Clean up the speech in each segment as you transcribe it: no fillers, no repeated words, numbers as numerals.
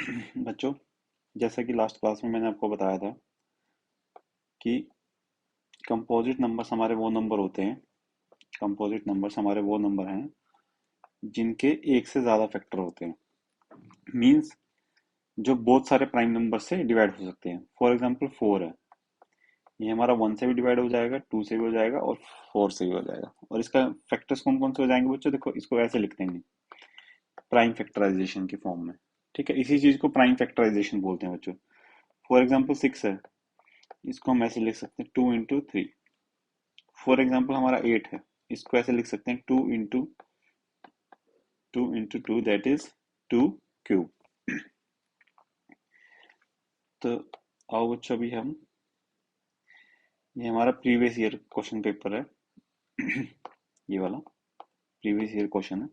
बच्चों, जैसा कि लास्ट क्लास में मैंने आपको बताया था कि कंपोजिट नंबर्स हमारे वो नंबर होते हैं, कंपोजिट नंबर्स हमारे वो नंबर हैं जिनके एक से ज़्यादा फैक्टर होते हैं। मींस जो बहुत सारे प्राइम नंबर से डिवाइड हो सकते हैं। फॉर एग्जांपल 4 है, ये हमारा 1 से भी डिवाइड हो जाएगा, 2 से भी हो जाएगा और 4 से भी हो जाएगा। और इसका फैक्टर्स कौन कौन से हो जाएंगे बच्चों? देखो, इसको ऐसे लिखते हैं प्राइम फैक्टराइजेशन की फॉर्म में। ठीक है, इसी चीज को प्राइम फैक्टराइजेशन बोलते हैं बच्चों। फॉर एग्जाम्पल 6 है, इसको हम ऐसे लिख सकते हैं 2 into 3। फॉर एग्जाम्पल हमारा 8 है, इसको ऐसे लिख सकते हैं 2 into 2 दैट इज 2 क्यूब। तो आओ बच्चों, अभी हम, ये हमारा प्रीवियस ईयर क्वेश्चन पेपर है। ये वाला प्रीवियस ईयर क्वेश्चन है,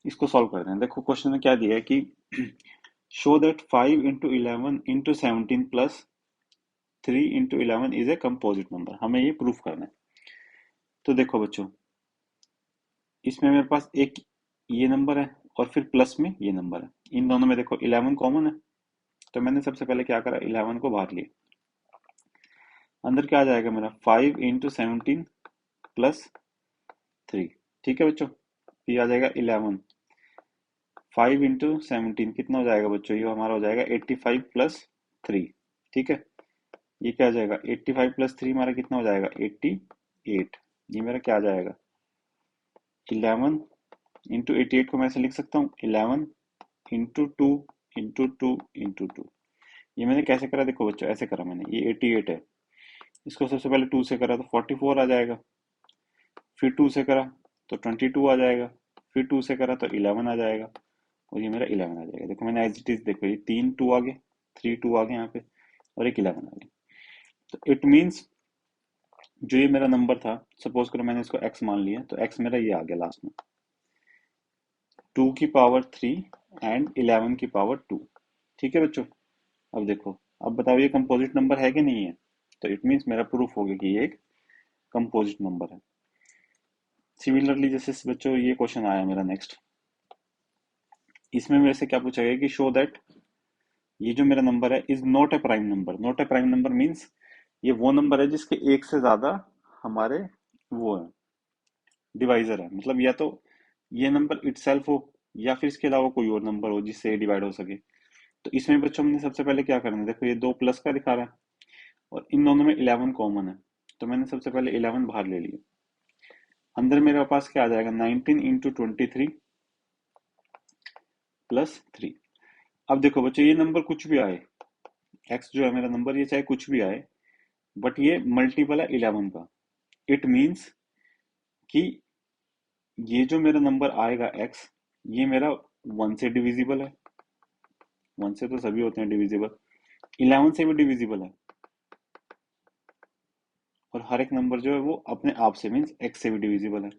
इसको सॉल्व करते हैं। देखो क्वेश्चन में क्या दिया है कि show that 5 into 11 into 17 plus 3 into 11 is a composite number. हमें ये प्रूफ करना है। तो देखो बच्चों, इसमें मेरे पास एक ये नंबर है और फिर प्लस में ये नंबर है। इन दोनों में देखो 11 कॉमन है, तो मैंने सबसे पहले क्या करा, 11 को बाहर लिया। अंदर क्या आ जाएगा मेरा, 5 into 17 प्लस 3। ठीक है बच्चों, ये आ जाएगा 11। 5 into 17 कितना हो जाएगा बच्चों? ये हमारा हो जाएगा 85 प्लस 3। ठीक है, ये क्या आ जाएगा, 85 प्लस 3 हमारा कितना हो जाएगा, 88। ये मेरा क्या आ जाएगा, 11 into 88 को मैं ऐसे लिख सकता हूँ 11 into 2 into 2 into 2। ये मैंने कैसे करा, देखो बच्चों ऐसे करा मैंने। ये 88 है, इसको सबसे पहले 2 से करा तो 44 आ जाएगा, फिर 2 से करा तो 22 आ जाएगा, फिर 2 से करा तो 11 आ जाएगा, और ये मेरा 11 आ जाएगा। देखो मैंने एज इट इज, देखो ये 3 2 आ गए, 3 2 आ गए यहाँ पे, और एक 11 आ गया। तो इट मीन्स जो ये मेरा नंबर था, सपोज करो मैंने इसको x मान लिया, तो x मेरा ये आ गया लास्ट में, 2 की पावर 3 एंड 11 की पावर 2। ठीक है बच्चों, अब देखो, अब बताओ ये कंपोजिट नंबर है कि नहीं है? तो इट मीन्स मेरा प्रूफ हो गया कि ये एक कंपोजिट नंबर है। सिमिलरली जैसे बच्चों ये क्वेश्चन आया मेरा नेक्स्ट, इसमें मेरे से क्या पूछा गया कि शो दैट ये जो मेरा नंबर है is not a prime number. Not a prime number means ये वो नंबर है जिसके एक से ज्यादा हमारे वो है, डिवाइजर है। मतलब या तो ये नंबर इटसेल्फ हो, या फिर इसके अलावा कोई और नंबर हो जिससे डिवाइड हो सके। तो इसमें बच्चों हमने सबसे पहले क्या करना है, देखो ये दो प्लस का दिखा रहा है और इन दोनों में 11 कॉमन है, तो मैंने सबसे पहले 11 बाहर ले लिया। अंदर मेरे पास क्या आ जाएगा, 19 into 23 प्लस 3। अब देखो बच्चों, ये नंबर कुछ भी आए, एक्स जो है मेरा नंबर, ये चाहे कुछ भी आए, बट ये मल्टीपल है 11 का। इट मीन्स कि ये जो मेरा नंबर आएगा एक्स, ये मेरा 1 से डिविजिबल है। 1 से तो सभी होते हैं डिविजिबल, 11 से भी डिविजिबल है, और हर एक नंबर जो है वो अपने आप से मीन्स एक्स से भी डिविजिबल है।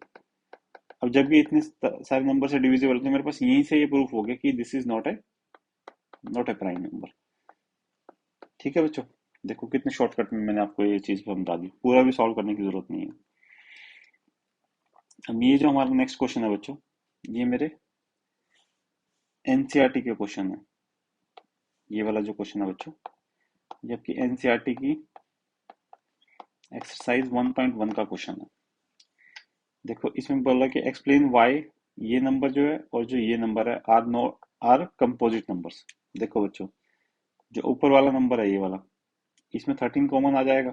अब जब ये इतने सारे नंबर से डिविजिबल है, तो मेरे पास यहीं से ये प्रूफ हो गया कि this is not a prime number. ठीक है बच्चों, देखो कितने शॉर्टकट में मैंने आपको ये चीज समझा दी, पूरा भी सॉल्व करने की जरूरत नहीं है। अब ये जो हमारा नेक्स्ट क्वेश्चन है बच्चों, ये मेरे एनसीईआरटी के क्वेश्चन है। ये वाला जो क्वेश्चन है बच्चों, ये आपकी एनसीईआरटी की एक्सरसाइज 1.1 का क्वेश्चन है। देखो इसमें बोला कि एक्सप्लेन व्हाई ये नंबर जो है और जो ये नंबर है आर कंपोजिट नंबर्स। देखो बच्चों, जो ऊपर वाला नंबर है ये वाला, इसमें 13 कॉमन आ जाएगा,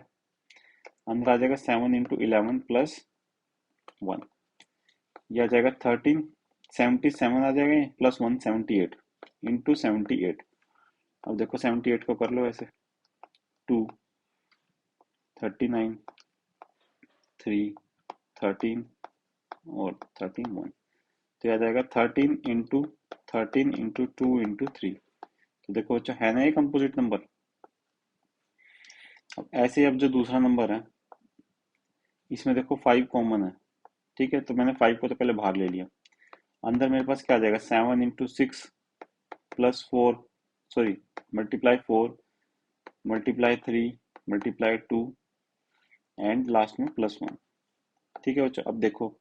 अंदर आ जाएगा 7 into 11 प्लस 1। ये आ जाएगा 13, 77 आ जाएगा, प्लस 1 78 into 78। अब देखो 78 को कर लो ऐसे, 2, 39, 3, 13 और 13 1। तो आ जाएगा 13 into 2 into 3। तो देखो बच्चों, है ना ये कंपोजिट नंबर। अब ऐसे ही अब जो दूसरा नंबर है, इसमें देखो 5 कॉमन है। ठीक है, तो मैंने 5 को तो पहले बाहर ले लिया। अंदर मेरे पास क्या आ जाएगा, 7 into 6 plus 4, sorry, multiply 4, multiply 3, multiply 2 and last में +1। ठीक है बच्चों, अब देखो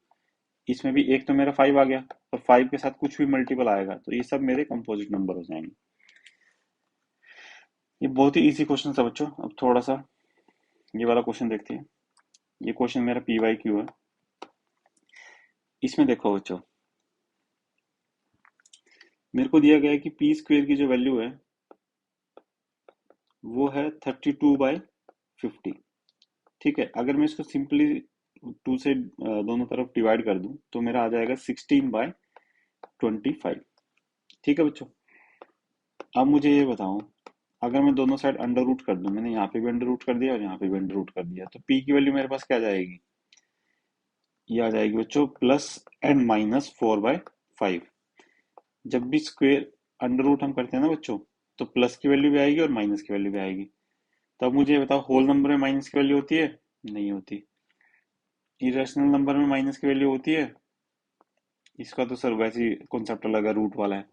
इसमें भी एक तो मेरा 5 आ गया, और 5 के साथ कुछ भी मल्टीपल आएगा तो ये सब मेरे कंपोजिट नंबर हो जाएंगे। ये बहुत ही इजी क्वेश्चन था बच्चों। अब थोड़ा सा ये वाला क्वेश्चन देखते हैं। ये क्वेश्चन मेरा PYQ है। इसमें देखो बच्चों, मेरे को दिया गया है कि पी स्क्वेयर की जो वैल्यू है वो है 32/50। ठीक है, अगर मैं इसको सिंपली 2 से दोनों तरफ डिवाइड कर दूं तो मेरा आ जाएगा 16/25। ठीक है बच्चों, अब मुझे ये बताओ, अगर मैं दोनों साइड अंडर रूट कर दूं, मैंने यहाँ पे भी अंडर रूट कर दिया और यहाँ पे भी अंडर रूट कर दिया, तो पी की वैल्यू मेरे पास क्या आ जाएगी? ये आ जाएगी बच्चों +n - 4/5। जब भी स्क्वेयर अंडर रूट हम करते हैं ना बच्चों, तो प्लस की वैल्यू भी आएगी और माइनस की वैल्यू भी आएगी। तब मुझे ये बताओ, होल नंबर में माइनस की वैल्यू होती है? नहीं होती। इरेशनल नंबर में माइनस की वैल्यू होती है? इसका तो सर वैसे ही कॉन्सेप्ट अलग है, रूट वाला है।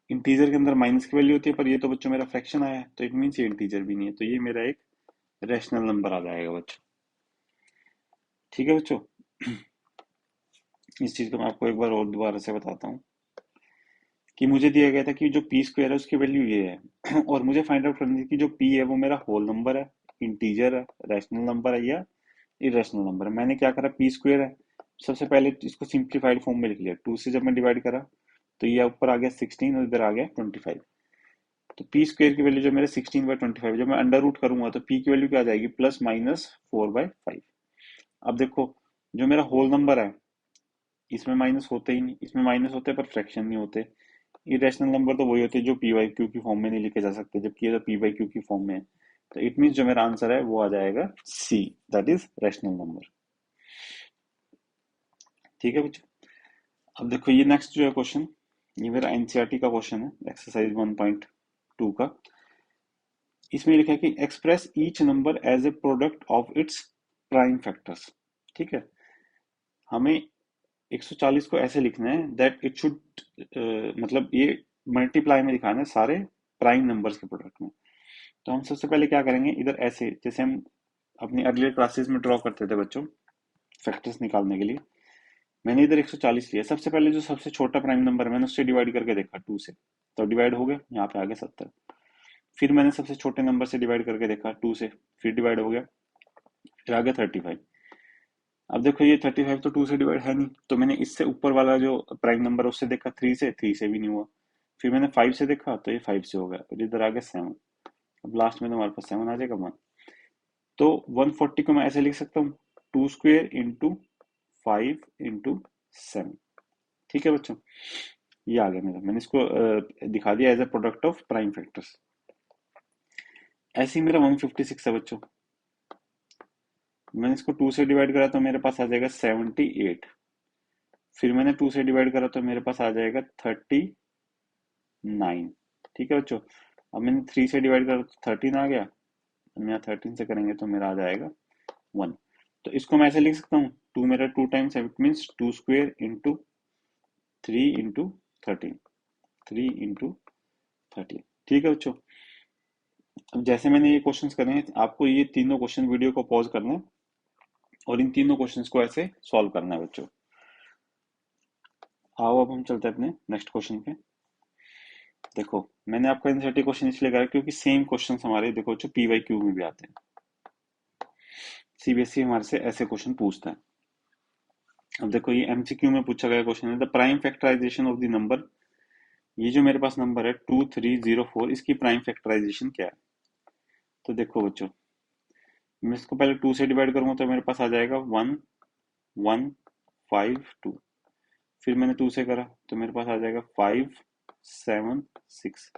इंटीजर के अंदर माइनस की वैल्यू होती है, पर ये तो बच्चों मेरा फ्रैक्शन आया है, तो इट मीन्स ये इंटीजर भी नहीं है, तो ये मेरा एक रैशनल नंबर आ जाएगा बच्चों। ठीक है बच्चों, इस चीज को मैं आपको एक बार और दोबारा से बताता हूँ कि मुझे दिया गया था कि जो पी स्क्वायर है उसकी वैल्यू ये है और मुझे फाइंड आउट करनी थी कि जो पी है वो मेरा होल नंबर है, इंटीजर है, रैशनल नंबर है या इरेशनल नंबर है। मैंने क्या करा, पी स्क्वायर है, सबसे पहले इसको सिंप्लीफाइड फॉर्म में लिख लिया। 2 से जब मैं डिवाइड करा तो ये ऊपर आ गया 16 और इधर आ गया 25। तो पी स्क्वायर की वैल्यू जो मेरे 16/25, जब मैं अंडर रूट करूंगा तो पी की वैल्यू क्या आ जाएगी? +/-4/5। अब देखो, जो मेरा होल नंबर है इसमें माइनस होते ही नहीं, इसमें माइनस होते हैं पर फ्रैक्शन नहीं होते। इरेशनल नंबर तो वही होते हैं जो PYQ की फॉर्म में नहीं लिखे जा सकते, जबकि ये तो PYQ की फॉर्म में है। तो इट मीन्स जो मेरा आंसर है वो आ जाएगा सी, दैट इज रैशनल नंबर। ठीक है बच्चों, अब देखो ये नेक्स्ट जो है क्वेश्चन, ये मेरा एनसीईआरटी का क्वेश्चन है, एक्सरसाइज 1.2 का। इसमें लिखा है कि express each number as a product of its prime factors. ठीक है, हमें 140 को ऐसे लिखना है दैट इट शुड, मतलब ये मल्टीप्लाई में दिखाना है सारे प्राइम नंबर्स के प्रोडक्ट में। तो हम सबसे पहले क्या करेंगे, इधर ऐसे जैसे हम अपनी अर्लियर क्लासेस में ड्रॉ करते थे बच्चों, फैक्टर्स निकालने के लिए। मैंने इधर 140 लिया, सबसे पहले जो सबसे छोटा प्राइम नंबर है मैंने उससे डिवाइड करके देखा 2 से, तो डिवाइड हो गया, यहाँ पे आ गया 70। फिर मैंने सबसे छोटे नंबर से डिवाइड करके देखा 2 से, फिर डिवाइड हो गया, फिर आ गया 35। अब देखो ये 35 तो 2 से डिवाइड है नहीं, तो मैंने इससे ऊपर वाला जो प्राइम नंबर है उससे देखा 3 से, 3 से भी नहीं हुआ। फिर मैंने 5 से देखा तो ये 5 से हो गया, और इधर आ गया 7। अब लास्ट में तो हमारे पास 7 आ जाएगा 1। तो 140 को मैं ऐसे लिख सकता हूँ, 2² × 5 × 7। ठीक है बच्चों, ये आ गया मेरा, मैंने इसको दिखा दिया as a product of prime factors. ऐसे ही मेरा 156 है बच्चों, मैंने इसको 2 से डिवाइड करा तो मेरे पास आ जाएगा 78। फिर मैंने 2 से डिवाइड करा तो मेरे पास आ जाएगा 39। ठीक है बच्चों, अब मैंने 3 से डिवाइड करा तो 13 आ गया, हम यहाँ 13 से करेंगे तो मेरा आ जाएगा 1। तो इसको मैं ऐसे लिख सकता हूँ, 2 मेरा 2 टाइम्स है, इट मीन्स 2² × 3 × 13, 3 × 13। ठीक है बच्चों, अब जैसे मैंने ये क्वेश्चंस करे हैं, आपको ये तीनों क्वेश्चन वीडियो को पॉज करना है और इन तीनों क्वेश्चंस को ऐसे सॉल्व करना है बच्चों। आओ अब हम चलते हैं अपने नेक्स्ट क्वेश्चन पे। देखो मैंने आपको एनसीईआरटी क्वेश्चन इसलिए करा क्योंकि सेम क्वेश्चंस हमारे देखो जो PYQ में भी आते हैं। CBSE हमारे से ऐसे क्वेश्चन पूछता है। अब देखो ये MCQ में पूछा गया क्वेश्चन है, the prime factorization of the number. ये जो मेरे पास नंबर है 2304, इसकी प्राइम फैक्टराइजेशन क्या है? तो देखो बच्चों, मैं इसको पहले 2 से डिवाइड करूंगा तो मेरे पास आ जाएगा 1152। फिर मैंने 2 से करा तो मेरे पास आ जाएगा 576।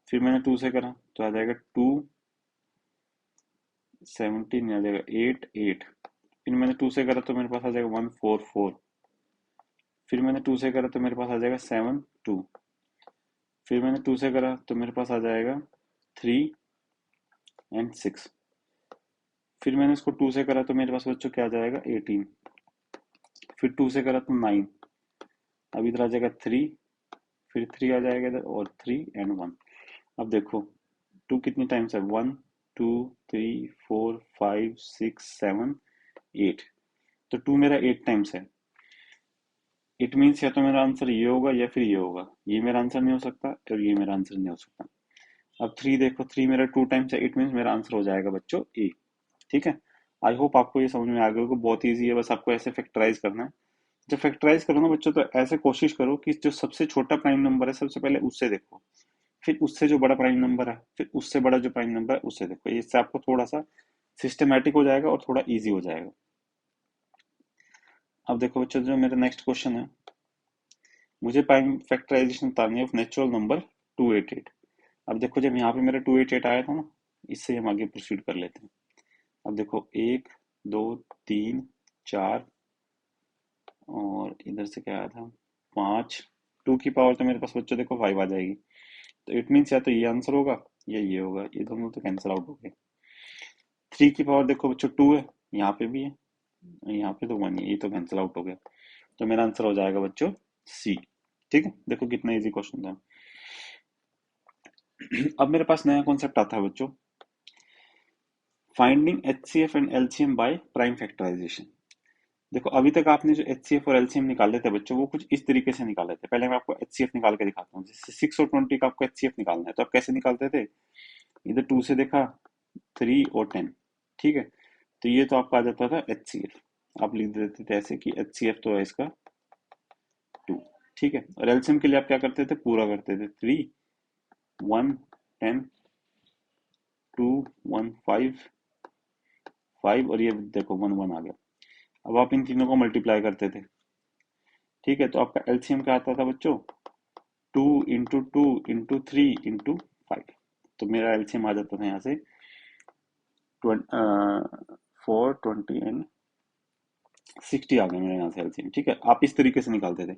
फिर मैंने 2 से करा तो आ जाएगा 217, आ जाएगा 88। फिर मैंने 2 से करा तो मेरे पास आ जाएगा 144। फिर मैंने 2 से करा तो मेरे पास आ जाएगा 72। फिर मैंने 2 से करा तो मेरे पास आ जाएगा 3 और 6। फिर मैंने इसको 2 से करा तो मेरे पास बच्चों क्या आ जाएगा 18। फिर 2 से करा तो 9। अब इधर आ जाएगा 3, फिर 3 आ जाएगा इधर, और 3 और 1। अब देखो 2 कितनी टाइम्स है, 1 2 3 4 5 6 7 8। तो 2 मेरा 8 टाइम्स है। इट मीन्स या तो मेरा आंसर ये होगा या फिर ये होगा, ये मेरा आंसर नहीं हो सकता और ये मेरा आंसर नहीं हो सकता। अब 3 देखो, 3 मेरा 2 टाइम्स है, इट मीन्स मेरा आंसर हो जाएगा बच्चों ए। ठीक है। आई होप आपको ये समझ में आ गया होगा, बहुत ईजी है, बस आपको ऐसे फैक्टराइज करना है। जब फैक्टराइज करो ना बच्चों, तो ऐसे कोशिश करो कि जो सबसे छोटा प्राइम नंबर है सबसे पहले उससे देखो, फिर उससे जो बड़ा प्राइम नंबर है, फिर उससे बड़ा जो प्राइम नंबर है उससे देखो। इससे आपको थोड़ा सा सिस्टमेटिक हो जाएगा और थोड़ा इजी हो जाएगा। अब देखो बच्चों, जो मेरा नेक्स्ट क्वेश्चन है, मुझे प्राइम फैक्टराइजेशन बतानी है ऑफ नेचुरल नंबर 288। अब देखो, जब यहाँ पे मेरा 288 आया था ना, इससे हम आगे प्रोसीड कर लेते हैं। अब देखो, 1 2 3 4, और इधर से क्या आया था, 5। 2 की पावर तो मेरे पास बच्चों देखो 5 आ जाएगी, तो इट मीन्स या तो ये आंसर होगा या ये होगा, ये दोनों तो कैंसिल आउट हो गए। 3 की पावर देखो बच्चों 2 है, यहाँ पे भी है, यहाँ पे तो 1 है, ये तो कैंसिल आउट हो गया। तो मेरा आंसर हो जाएगा बच्चों सी। ठीक है, देखो कितना इजी क्वेश्चन था। अब मेरे पास नया कॉन्सेप्ट आता है बच्चों, finding HCF and LCM by prime factorization. देखो, अभी तक आपने जो एचसीएफ और एलसीएम निकाले थे बच्चों, वो कुछ इस तरीके से निकाले थे। पहले मैं आपको एचसीएफ निकाल के दिखाता हूँ। जैसे 6 और 20 का आपको एचसीएफ निकालना है, तो आप कैसे निकालते थे, इधर 2 से देखा, 3 और 10। ठीक है, तो ये तो आपका आ जाता था एचसीएफ। आप लिख देते थे ऐसे कि एचसीएफ तो है इसका 2। ठीक है, और एलसीएम के लिए आप क्या करते थे, पूरा करते थे, 3 1 10 2 1 5 5, और ये देखो 1 1 आ गया। अब आप इन तीनों को मल्टीप्लाई करते थे। ठीक है, तो आपका एलसीएम क्या आता था बच्चों, 2 इंटू 2 इंटू 3 इंटू 5। तो मेरा एलसीएम आ जाता था यहाँ से 4 20 एंड 60 आ गया मेरे यहाँ से एलसीएम। ठीक है, आप इस तरीके से निकालते थे।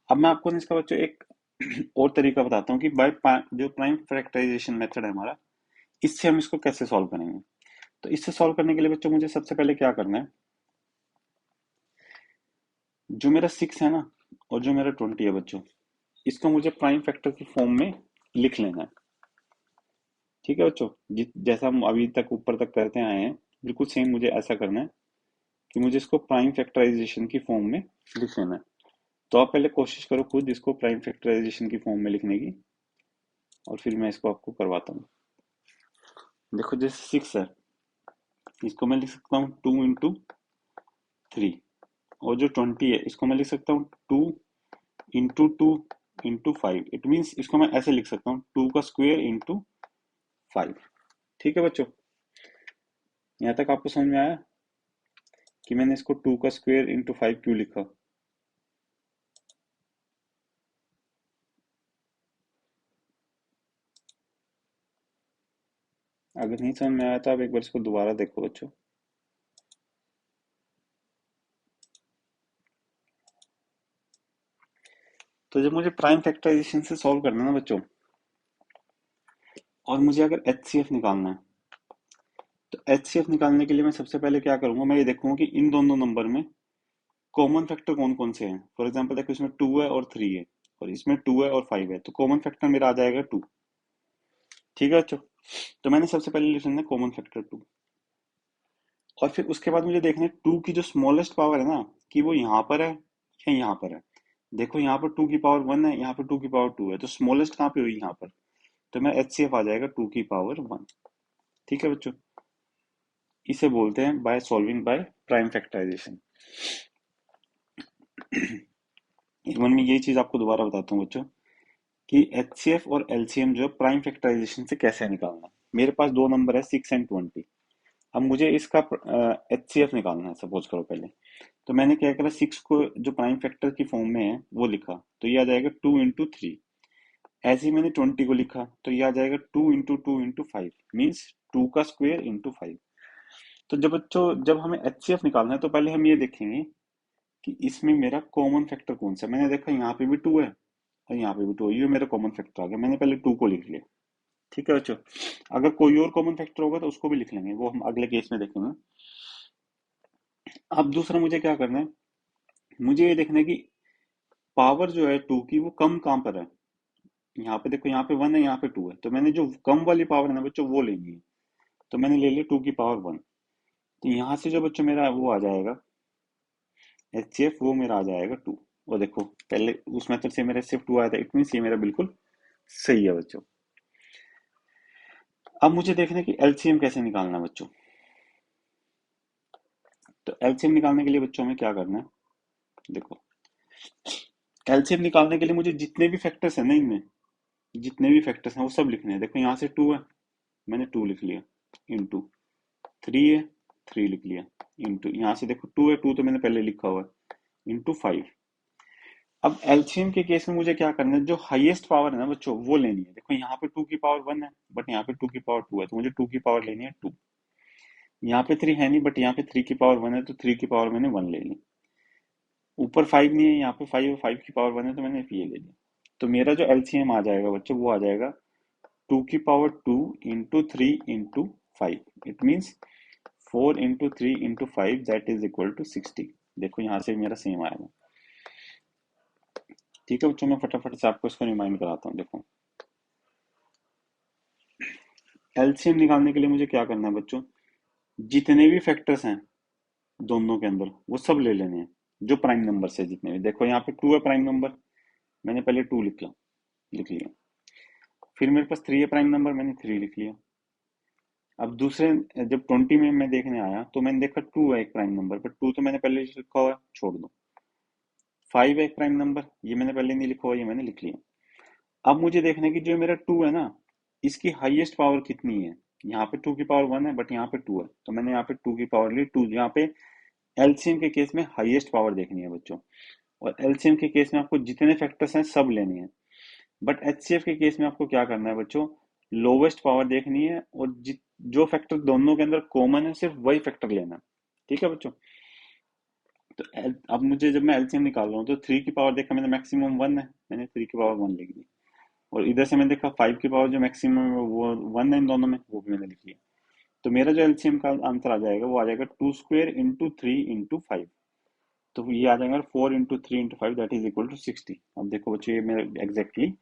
अब मैं आपको ना इसका बच्चों एक और तरीका बताता हूँ कि जो प्राइम फैक्टराइजेशन मेथड है हमारा, इससे हम इसको कैसे सॉल्व करेंगे। तो इससे सॉल्व करने के लिए बच्चों मुझे सबसे पहले क्या करना है, जो मेरा 6 है ना और जो मेरा 20 है बच्चों, इसको मुझे प्राइम फैक्टर की फॉर्म में लिख लेना है। ठीक है बच्चों, जैसा हम अभी तक ऊपर तक करते आए हैं, बिल्कुल सेम मुझे ऐसा करना है कि मुझे इसको प्राइम फैक्टराइजेशन की फॉर्म में लिख लेना है। तो आप पहले कोशिश करो खुद इसको प्राइम फैक्टराइजेशन की फॉर्म में लिखने की, और फिर मैं इसको आपको करवाता हूँ। देखो, जैसे 6 है, इसको मैं लिख सकता हूँ 2 इंटू 3। और जो 20 है, इसको मैं लिख सकता हूँ 2 इंटू 2 इंटू 5। इट मीन्स इसको मैं ऐसे लिख सकता हूँ, 2 का स्क्वायर इंटू 5। ठीक है बच्चों, यहाँ तक आपको समझ में आया कि मैंने इसको 2 का स्क्वायर इंटू 5 क्यों लिखा। अगर नहीं समझ में आया तो आप एक बार इसको दोबारा देखो बच्चों। तो जब मुझे प्राइम फैक्टराइजेशन से सॉल्व करना है ना बच्चों, और मुझे अगर एचसीएफ निकालना है, तो एचसीएफ निकालने के लिए मैं सबसे पहले क्या करूंगा, मैं ये देखूंगा कि इन दोनों नंबर में कॉमन फैक्टर कौन कौन से हैं। फॉर एग्जांपल देखो, इसमें 2 है और 3 है, और इसमें 2 है और 5 है, तो कॉमन फैक्टर मेरा आ जाएगा 2। ठीक है बच्चों, तो मैंने सबसे पहले लिख लेना कॉमन फैक्टर 2। और फिर उसके बाद मुझे देखना है 2 की जो स्मॉलेस्ट पावर है ना, कि वो यहाँ पर है या यहाँ पर है। देखो, यहाँ पर 2 की पावर 1 है, यहाँ पर 2 की पावर 2 है, तो स्मॉलेस्ट कहाँ पे हुई, यहाँ पर। तो मेरा एचसीएफ आ जाएगा 2 की पावर 1। ठीक है बच्चों, इसे बोलते हैं by solving by prime factorization. एक बार मैं ये चीज आपको दोबारा बताता हूँ बच्चों, कि एचसीएफ और एलसीएम जो प्राइम फैक्टराइजेशन से कैसे निकालना है। मेरे पास दो नंबर है, 6 एंड 20। अब मुझे इसका एचसीएफ निकालना है, सपोज करो पहले। तो मैंने क्या करा, 6 को जो प्राइम फैक्टर की फॉर्म में है वो लिखा, तो ये आ जाएगा 2 इंटू 3। ऐसे ही मैंने 20 को लिखा, तो ये आ जाएगा 2 इंटू 2 इंटू 5, मीन्स 2 का स्क्वायर इंटू 5। तो जब बच्चों, जब हमें एचसीएफ निकालना है, तो पहले हम ये देखेंगे कि इसमें मेरा कॉमन फैक्टर कौन सा है। मैंने देखा यहाँ पे भी 2 है और यहाँ पे भी 2 है, ये मेरा कॉमन फैक्टर आ गया, मैंने पहले 2 को लिख लिया। ठीक है बच्चों, अगर कोई और कॉमन फैक्टर होगा तो उसको भी लिख लेंगे, वो हम अगले केस में देखेंगे। अब दूसरा मुझे क्या करना है, मुझे ये देखना है कि पावर जो है 2 की वो कम कहाँ पर है। यहाँ पे देखो, यहाँ पे 1 है, यहाँ पे 2 है, तो मैंने जो कम वाली पावर है ना बच्चों, वो लेनी है। तो मैंने ले लिया 2 की पावर 1। तो यहाँ से जो बच्चों मेरा वो आ जाएगा एचसीएफ, वो मेरा आ जाएगा 2। वो देखो, पहले उस मेथड से मेरा सिर्फ 2 आया था, इट मीन ये मेरा बिल्कुल सही है बच्चों। अब मुझे देखना है कि एलसीएम कैसे निकालना है बच्चों। तो एलसीएम निकालने के लिए बच्चों में क्या करना है, देखो एलसीएम निकालने के लिए मुझे जितने भी फैक्टर्स हैं ना, इनमें जितने भी फैक्टर्स हैं वो सब लिखने हैं। देखो यहाँ से 2 है, मैंने 2 लिख लिया, इंटू 3 है, 3 लिख लिया, इंटू यहाँ से देखो 2 है, 2 तो मैंने पहले लिखा हुआ है, इंटू 5। अब एलसीएम के केस में मुझे क्या करना है, जो हाईएस्ट पावर है ना बच्चों वो लेनी है। देखो यहाँ पे 2 की पावर 1 है, बट यहाँ पे 2 की पावर 2 है, तो मुझे 2 की पावर लेनी है 2। यहाँ पे 3 है नहीं, बट यहाँ पे 3 की पावर 1 है, तो 3 की पावर मैंने 1 ले ली। ऊपर 5 नहीं है, यहाँ पे 5 है, 5 की पावर 1 है, तो मैंने ये ले लिया। तो मेरा जो एलसीएम आ जाएगा बच्चों वो आ जाएगा 2 की power 2 into 3 into 5। It means 4 into 3 into 5 that is equal to 60। देखो यहाँ से मेरा सेम आएगा। ठीक है बच्चों, मैं फटाफट से आपको इसको रिमाइंड कराता हूँ। देखो एलसीएम निकालने के लिए मुझे क्या करना है बच्चों, जितने भी फैक्टर्स हैं दोनों के अंदर वो सब ले लेने हैं, जो प्राइम नंबर से जितने भी। देखो यहाँ पे 2 है प्राइम नंबर, मैंने पहले 2 लिख लिया। फिर मेरे पास 3 है प्राइम नंबर, मैंने 3 लिख लिया। अब दूसरे जब 20 में मैं देखने आया तो मैंने देखा 2 है एक प्राइम नंबर, बट 2 तो मैंने पहले लिखा हुआ है, छोड़ दो। 5 है एक प्राइम नंबर, ये मैंने पहले नहीं लिखा हुआ, ये मैंने लिख लिया। अब मुझे देखना है कि जो मेरा 2 है ना, इसकी हाईएस्ट पावर कितनी है। यहाँ पे 2 की पावर 1 है, बट यहाँ पे 2 है, तो मैंने यहाँ पे 2 की पावर ली 2। यहाँ पे एलसीएम के केस में हाईएस्ट पावर देखनी है बच्चों, और एलसीएम के केस में आपको जितने फैक्टर्स हैं सब लेने हैं। बट एचसीएफ के केस में आपको क्या करना है बच्चों, लोवेस्ट पावर देखनी है, और जो फैक्टर दोनों के अंदर कॉमन है सिर्फ वही फैक्टर लेना है। ठीक है बच्चों। तो अब मुझे जब मैं एलसीएम निकाल रहा हूँ तो 3 की पावर देखा मैंने, मैक्सिमम 1 है, मैंने 3 की पावर 1 लिख दी। और इधर से मैंने देखा 5 की पावर जो मैक्सिमम है वो 1 है इन दोनों में, वो भी मैंने लिख लिया। तो मेरा जो एलसीएम का आंसर आ जाएगा वो आ जाएगा 2 स्क्वायर इंटू 3 इंटू 5। तो ये आ जाएगा 4 into 3 into 5 that is equal to 60। अब देखो बच्चों ये मेरा एग्जैक्टली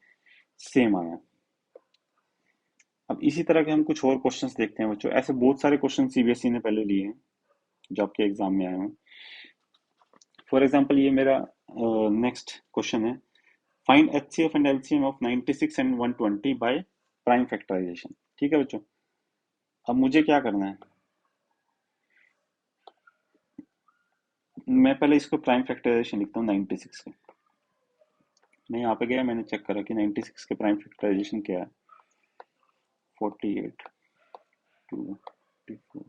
सेम आया। अब इसी तरह के हम कुछ और क्वेश्चंस देखते हैं बच्चों। ऐसे बहुत सारे क्वेश्चन सीबीएसई ने पहले लिए हैं जो आपके एग्जाम में आए हैं। फॉर एग्जांपल ये मेरा नेक्स्ट क्वेश्चन है, find HCF and LCM of 96 and 120 by prime factorization. ठीक है बच्चों, अब मुझे क्या करना है, मैं पहले इसको प्राइम फैक्टराइजेशन लिखता हूँ 96 के। मैं यहाँ पे गया, मैंने चेक करा कि 96 के प्राइम फैक्टराइजेशन क्या है। 48, 254,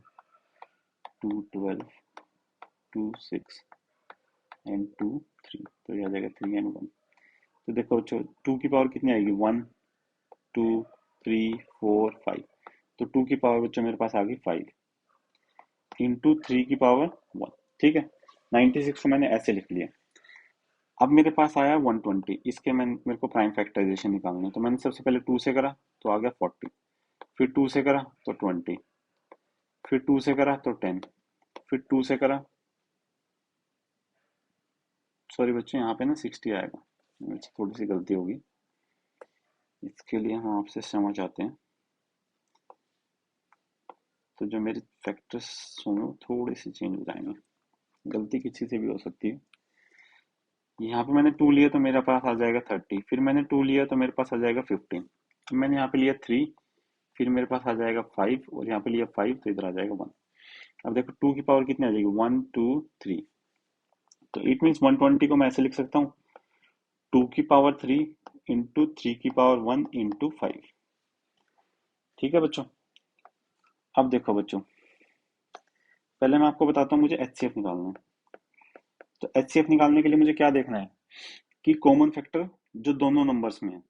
212, 26 एंड 2 3, तो ये आ जाएगा 3 एंड 1। तो देखो बच्चों 2 की पावर कितनी आएगी, 1 2 3 4 5। तो 2 की पावर बच्चों मेरे पास आ गई 5 इंटू 3 की पावर 1। ठीक है, 96 को मैंने ऐसे लिख लिया। अब मेरे पास आया 120, इसके मैं मेरे को प्राइम फैक्टराइजेशन निकालना है। तो मैंने सबसे पहले 2 से करा तो आ गया 40, फिर 2 से करा तो 20, फिर 2 से करा तो 10, फिर 2 से करा, सॉरी बच्चों यहाँ पे ना 60 आएगा, मुझसे थोड़ी सी गलती होगी, इसके लिए हम आपसे क्षमा चाहते हैं। तो जो मेरे फैक्टर्स होंगे वो थोड़े से चेंज हो जाएंगे, गलती किसी से भी हो सकती है। यहाँ पे मैंने 2 लिया तो मेरे पास आ जाएगा 30, फिर मैंने 2 लिया तो मेरे पास आ जाएगा 15, फिर मैंने यहाँ पे लिया 3, फिर मेरे पास आ जाएगा 5, और यहाँ पे लिया 5 तो इधर आ जाएगा 1। अब देखो 2 की पावर कितनी आ जाएगी, 1 2 3। तो इट मीन्स 120 को मैं ऐसे लिख सकता हूँ 2 की पावर 3 इंटू 3 की पावर 1 इंटू 5। ठीक है बच्चों। अब देखो बच्चों, पहले मैं आपको बताता हूँ मुझे एचसीएफ निकालना है। तो एचसीएफ निकालने के लिए मुझे क्या देखना है कि कॉमन फैक्टर जो दोनों नंबर्स में है।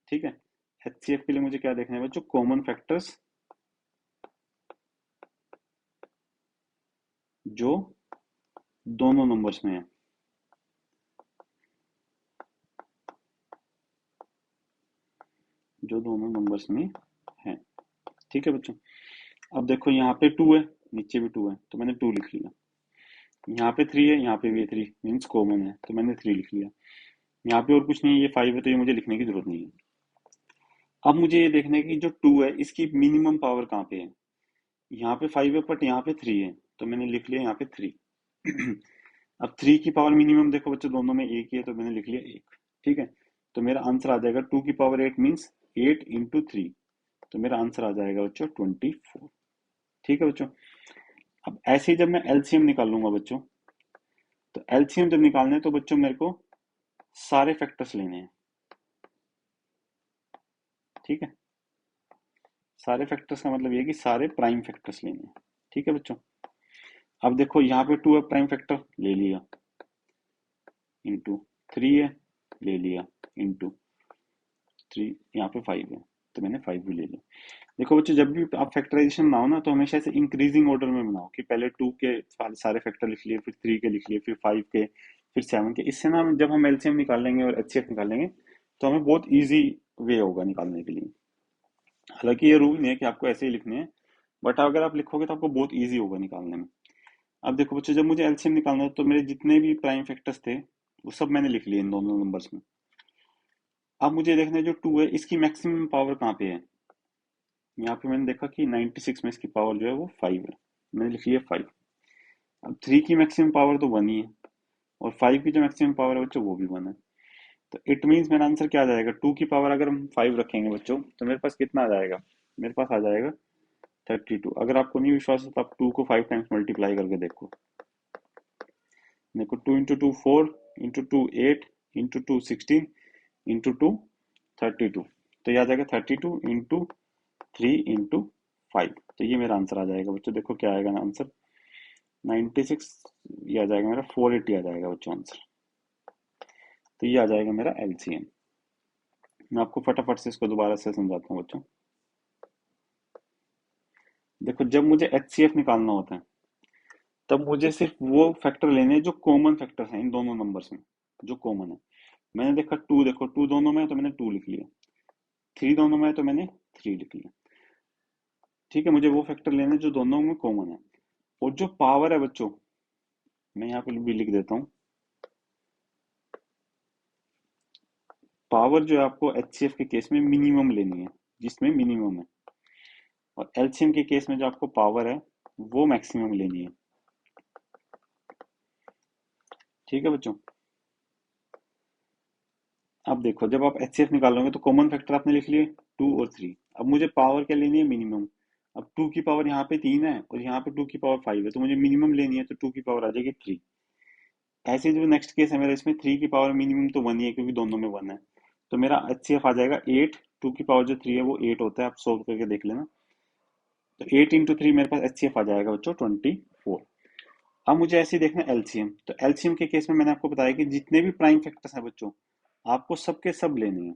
ठीक है, एचसीएफ के लिए मुझे क्या देखना है बच्चों, कॉमन फैक्टर्स जो दोनों नंबर्स में है। जो दोनों नंबर्स में है। ठीक है बच्चों। अब देखो यहाँ पे 2 है, नीचे भी 2 है, तो मैंने 2 लिख लिया। यहाँ पे 3 है, यहाँ पे भी 3 मीन्स कॉमन है, तो मैंने 3 लिख लिया। यहाँ पे और कुछ नहीं है, ये 5 है, तो ये मुझे लिखने की जरूरत नहीं है। अब मुझे ये देखना है कि जो 2 है इसकी मिनिमम पावर कहाँ पे है। यहाँ पे 5 है बट यहाँ पे 3 है, तो मैंने लिख लिया यहाँ पे 3। अब 3 की पावर मिनिमम देखो बच्चों दोनों में एक ही है, तो मैंने लिख लिया 1। ठीक है, तो मेरा आंसर आ जाएगा 2 की पावर 8 मीन्स 8 इंटू 3। तो मेरा आंसर आ जाएगा बच्चों 24। ठीक है बच्चों। अब ऐसे ही जब मैं एलसीएम निकालूंगा बच्चों, तो एलसीएम जब निकालना है तो बच्चों मेरे को सारे फैक्टर्स लेने हैं। ठीक है, सारे फैक्टर्स का मतलब ये है कि सारे प्राइम फैक्टर्स लेने हैं। ठीक है बच्चों। अब देखो यहाँ पे 2 है प्राइम फैक्टर, ले लिया, इंटू 3 है, ले लिया, इंटू 3, यहाँ पे 5 है तो मैंने 5 भी ले लिया। देखो बच्चों, जब भी आप फैक्टराइजेशन बनाओ ना तो हमेशा से इंक्रीजिंग ऑर्डर में बनाओ, कि पहले 2 के सारे फैक्टर लिख लिए, फिर 3 के लिख लिए, फिर 5 के, फिर 7 के। इससे ना जब हम एलसीएम निकालेंगे और एचसीएफ निकालेंगे तो हमें बहुत ईजी वे होगा निकालने के लिए। हालांकि ये रूल नहीं है कि आपको ऐसे ही लिखने हैं, बट अगर आप लिखोगे तो आपको बहुत ईजी होगा निकालने में। अब देखो बच्चों, जब मुझे एलसीएम निकालना है तो मेरे जितने भी प्राइम फैक्टर्स थे वो सब मैंने लिख लिए इन दोनों नंबर्स में। अब मुझे देखना है जो 2 है इसकी मैक्सिमम पावर कहाँ पे है। यहाँ पे मैंने देखा कि 96 में इसकी पावर जो है वो 5 है, मैंने लिख लिया 5। अब 3 की मैक्सिमम पावर तो 1 ही है, और 5 की जो मैक्सिमम पावर है बच्चों वो भी 1 है। तो इट मीन्स मेरा आंसर क्या आ जाएगा, 2 की पावर अगर हम 5 रखेंगे बच्चों तो मेरे पास कितना आ जाएगा, मेरे पास आ जाएगा 32। अगर आपको नहीं विश्वास है तो आप 2 को 5 टाइम्स मल्टीप्लाई करके देखो। देखो 2 इंटू 2 4, इंटू 2 8, इंटू 2 16, इंटू 2 32। तो ये आ जाएगा 32 इंटू 3 इंटू 5। तो ये मेरा आंसर आ जाएगा बच्चों। देखो क्या आएगा ना आंसर, 96, ये आ जाएगा मेरा 480 आ जाएगा बच्चों आंसर। तो ये आ जाएगा मेरा एलसीएम। मैं आपको फटाफट से इसको दोबारा से समझाता हूँ बच्चों। देखो, जब मुझे एचसीएफ निकालना होता है तब मुझे सिर्फ वो फैक्टर लेने हैं जो कॉमन फैक्टर्स हैं इन दोनों नंबर्स में, जो कॉमन है। मैंने देखा 2, देखो 2 दोनों में है तो मैंने 2 लिख लिया, 3 दोनों में है तो मैंने 3 लिख लिया। ठीक है, मुझे वो फैक्टर लेने हैं जो दोनों में कॉमन है। और जो पावर है बच्चों, मैं यहाँ पे भी लिख देता हूँ, पावर जो है आपको एचसीएफ के केस में मिनिमम लेनी है, जिसमें मिनिमम है, और एलसीएम के केस में जो आपको पावर है वो मैक्सिमम लेनी है। ठीक है बच्चों। अब देखो, जब आप एचसीएफ निकालोगे तो कॉमन फैक्टर आपने लिख लिए 2 और 3। अब मुझे पावर क्या लेनी है, मिनिमम। अब 2 की पावर यहाँ पे 3 है और यहाँ पे 2 की पावर 5 है, तो मुझे मिनिमम लेनी है, तो 2 की पावर आ जाएगी 3। ऐसे जो नेक्स्ट केस है मेरा, इसमें 3 की पावर मिनिमम तो 1 ही है क्योंकि दोनों में 1 है। तो मेरा एचसीएफ आ जाएगा 8। 2 की पावर जो 3 है वो 8 होता है, आप सोल्व करके देख लेना। तो 8 इंटू 3 मेरे पास एचसीएफ आ जाएगा बच्चों 24। अब मुझे ऐसे ही देखना एलसीएम। तो एलसीएम के केस में मैंने आपको बताया कि जितने भी प्राइम फैक्टर्स हैं बच्चों, आपको सबके सब लेने हैं।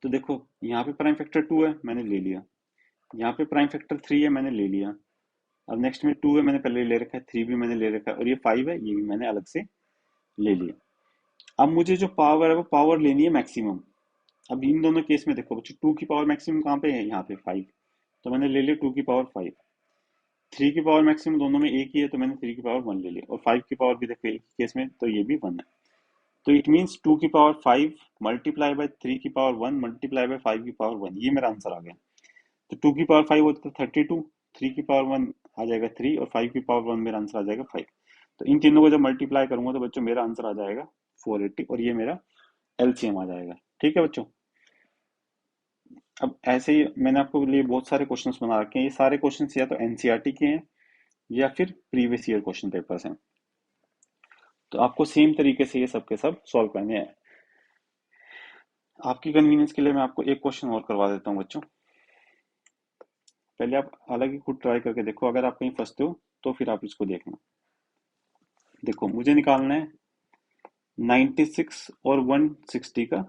तो देखो, यहाँ पे प्राइम फैक्टर 2 है, मैंने ले लिया। यहाँ पे प्राइम फैक्टर 3 है, मैंने ले लिया। अब नेक्स्ट में 2 है, मैंने पहले ले रखा है, 3 भी मैंने ले रखा है, और ये 5 है, ये भी मैंने अलग से ले लिया। अब मुझे जो पावर है वो पावर लेनी है मैक्सिमम। अब इन दोनों केस में देखो बच्चों, 2 की पावर मैक्सिमम कहाँ पे है, यहाँ पे 5। तो मैंने ले लिया 2 की पावर 5। 3 की पावर मैक्सिमम दोनों में एक ही है, तो मैंने 3 की पावर 1 ले लिया, और 5 की पावर भी देखो एक ही केस में, तो ये भी 1 है। तो इट मीन्स 2 की पावर 5 मल्टीप्लाई बाय 3 की पावर 1 मल्टीप्लाई बाय 5 की पावर 1, ये मेरा आंसर आ गया। तो 2 की पावर 5 होता है 32, 3 की पावर 1 आ जाएगा 3, और 5 की पावर 1 मेरा आंसर आ जाएगा 5। तो इन तीनों को जब मल्टीप्लाई करूंगा तो बच्चों मेरा आंसर आ जाएगा 480, और ये मेरा एलसीएम आ जाएगा। ठीक है बच्चों। अब ऐसे ही मैंने आपको लिए बहुत सारे क्वेश्चंस बना रखे हैं। ये सारे क्वेश्चंस या तो एनसीईआरटी के हैं या फिर प्रीवियस ईयर क्वेश्चन पेपर्स हैं। तो आपको सेम तरीके से ये सब के सब सॉल्व करने हैं। आपकी कन्वीनियंस के लिए मैं आपको एक क्वेश्चन और करवा देता हूँ बच्चों। पहले आप हालांकि खुद ट्राई करके देखो, अगर आप कहीं फंसते हो तो फिर आप इसको देखना। देखो, मुझे निकालना है 96 और 160 का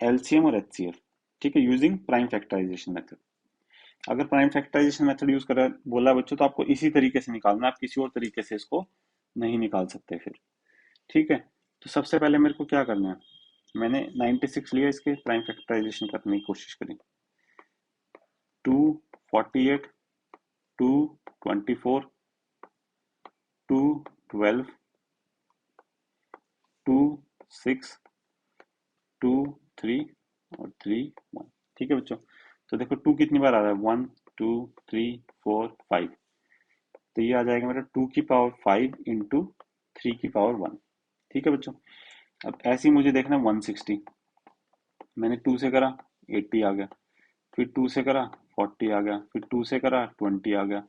एलसीएम और एचसीएफ। ठीक है, यूजिंग प्राइम फैक्टराइजेशन मेथड। अगर प्राइम फैक्टराइजेशन मेथड यूज कर बोला बच्चों तो आपको इसी तरीके से निकालना है, आप किसी और तरीके से इसको नहीं निकाल सकते फिर। ठीक है, तो सबसे पहले मेरे को क्या करना है, मैंने 96 लिया, इसके प्राइम फैक्टराइजेशन करने की कोशिश करी। 248, 224, 212, 2 6, 2 3 और 3 1। ठीक है बच्चों। तो देखो 2 कितनी बार आ रहा है, 1 2 3 4 5। तो ये आ जाएगा मेरा 2 की पावर 5 इंटू 3 की पावर 1। ठीक है बच्चों। अब ऐसे ही मुझे देखना है 160। मैंने 2 से करा, 80 आ गया। फिर 2 से करा 40 आ गया, फिर 2 से करा 20 आ गया,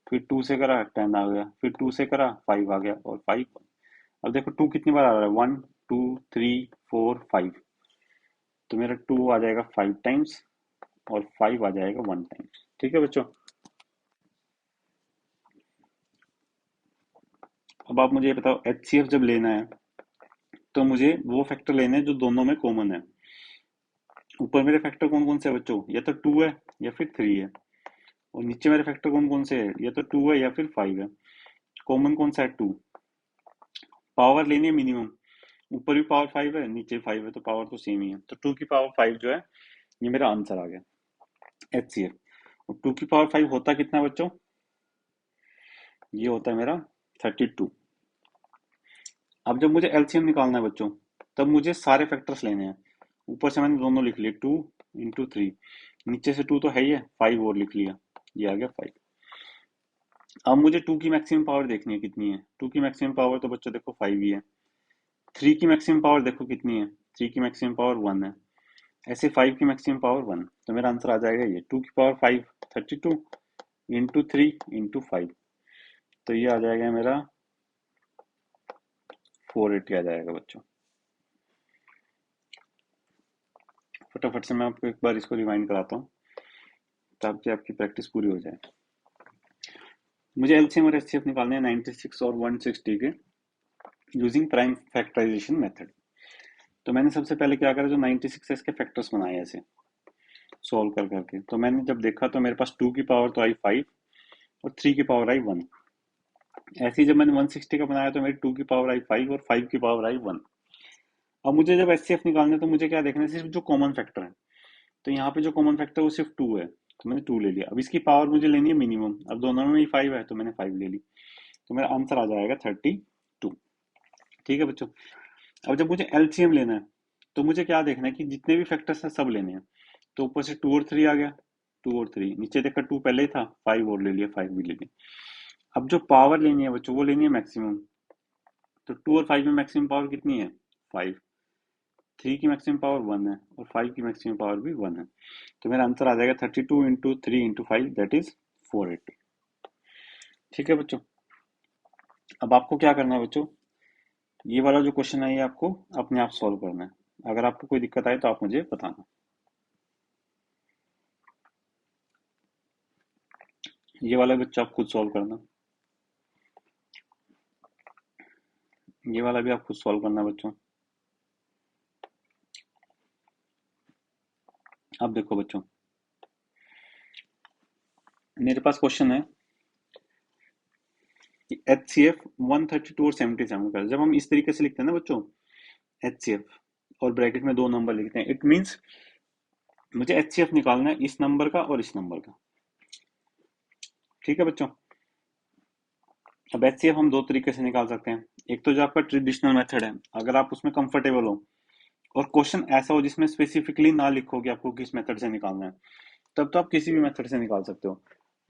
फिर 2 से करा 10 आ गया, फिर 2 से करा 5 आ गया और 5। अब देखो 2 कितनी बार आ रहा है, 1 2 3 4 5, तो मेरा 2 आ जाएगा 5 टाइम्स और 5 आ जाएगा 1 टाइम्स। ठीक है बच्चों। अब आप मुझे ये बताओ, एचसीएफ जब लेना है तो मुझे वो फैक्टर लेने हैं जो दोनों में कॉमन है। ऊपर मेरे फैक्टर कौन कौन से है बच्चों, या तो 2 है या फिर 3 है, और नीचे मेरे फैक्टर कौन कौन से है, या तो 2 है या फिर 5 है। कॉमन कौन सा है, 2। पावर लेनी है मिनिमम, ऊपर भी पावर 5 है नीचे भी 5 है, तो पावर तो सेम ही है, तो 2 की पावर 5 जो है ये मेरा आंसर आ गया एचसीएफ। और 2 की पावर 5 होता कितना है बच्चों, ये होता है मेरा 32। अब जब मुझे एलसीएम निकालना है बच्चों, तब मुझे सारे फैक्टर्स लेने हैं। ऊपर से मैंने दोनों लिख लिए, 2 × 3, नीचे से 2 तो है ही है, 5 और लिख लिया, ये आ गया 5। अब मुझे 2 की मैक्सिमम पावर देखनी है कितनी है। 2 की मैक्सिमम पावर तो बच्चों देखो 5 ही है। 3 की मैक्सिमम पावर देखो कितनी है, 3 की मैक्सिमम पावर 1 है। ऐसे 5 की मैक्सिमम पावर 1, तो मेरा आंसर आ जाएगा ये 2 की पावर 5 32 इंटू 3 इंटू 5, तो ये आ जाएगा मेरा 480 आ जाएगा बच्चों। फटाफट से मैं आपको एक बार इसको रिवाइंड कराता हूँ ताकि आपकी प्रैक्टिस पूरी हो जाए। मुझे एलसीएम और एचसीएफ निकालने हैं 96 और 160 के यूजिंग प्राइम फैक्टराइजेशन मेथड। तो मैंने सबसे पहले क्या करा, जो 96 है इसके फैक्टर्स बनाए ऐसे सोल्व कर करके। तो मैंने जब देखा तो मेरे पास 2 की पावर तो आई 5 और 3 की पावर आई 1। ऐसे ही जब मैंने 160 का बनाया तो मेरी 2 की पावर आई 5 और 5 की पावर आई 1। अब मुझे जब एचसीएफ निकालना है तो मुझे क्या देखना है, सिर्फ जो कॉमन फैक्टर है। तो यहाँ पे जो कॉमन फैक्टर है वो सिर्फ 2 है, तो मैंने 2 ले लिया। अब इसकी पावर मुझे लेनी है मिनिमम, अब दोनों में ही 5 है तो मैंने 5 ले ली, तो मेरा आंसर आ जाएगा 32। ठीक है बच्चों। अब जब मुझे एलसीएम लेना है तो मुझे क्या देखना है कि जितने भी फैक्टर्स हैं सब लेने हैं। तो ऊपर से 2 और 3 आ गया, 2 और 3, नीचे देखा 2 पहले ही था, 5 और ले लिया, 5 भी ले लिया। अब जो पावर लेनी है बच्चों वो लेनी है मैक्सिमम। तो 2 और 5 में मैक्सिमम पावर कितनी है, 5। 3 की मैक्सिमम पावर 1 है और 5 की मैक्सिमम पावर भी 1 है, तो मेरा आंसर आ जाएगा 32 इंटू 3 इंटू 5, दैट इज 480। ठीक है बच्चों। अब आपको क्या करना है बच्चों, ये वाला जो क्वेश्चन है ये आपको अपने आप सॉल्व करना है। अगर आपको कोई दिक्कत आए तो आप मुझे बताना। ये वाला बच्चा आप खुद सॉल्व करना, ये वाला भी आप खुद सॉल्व करना बच्चों। अब देखो बच्चों, मेरे पास क्वेश्चन है कि एच सी एफ 132 और 77 का जब हम इस तरीके से लिखते हैं ना बच्चों, एच सी एफ और ब्रैकेट में 2 नंबर लिखते हैं, इट मीन्स मुझे एच सी एफ निकालना है इस नंबर का और इस नंबर का। ठीक है बच्चों। अब एच सी एफ हम 2 तरीके से निकाल सकते हैं। एक तो जो आपका ट्रेडिशनल मेथड है, अगर आप उसमें कंफर्टेबल हो और क्वेश्चन ऐसा हो जिसमें स्पेसिफिकली ना लिखो कि आपको किस मेथड से निकालना है, तब तो आप किसी भी मेथड से निकाल सकते हो।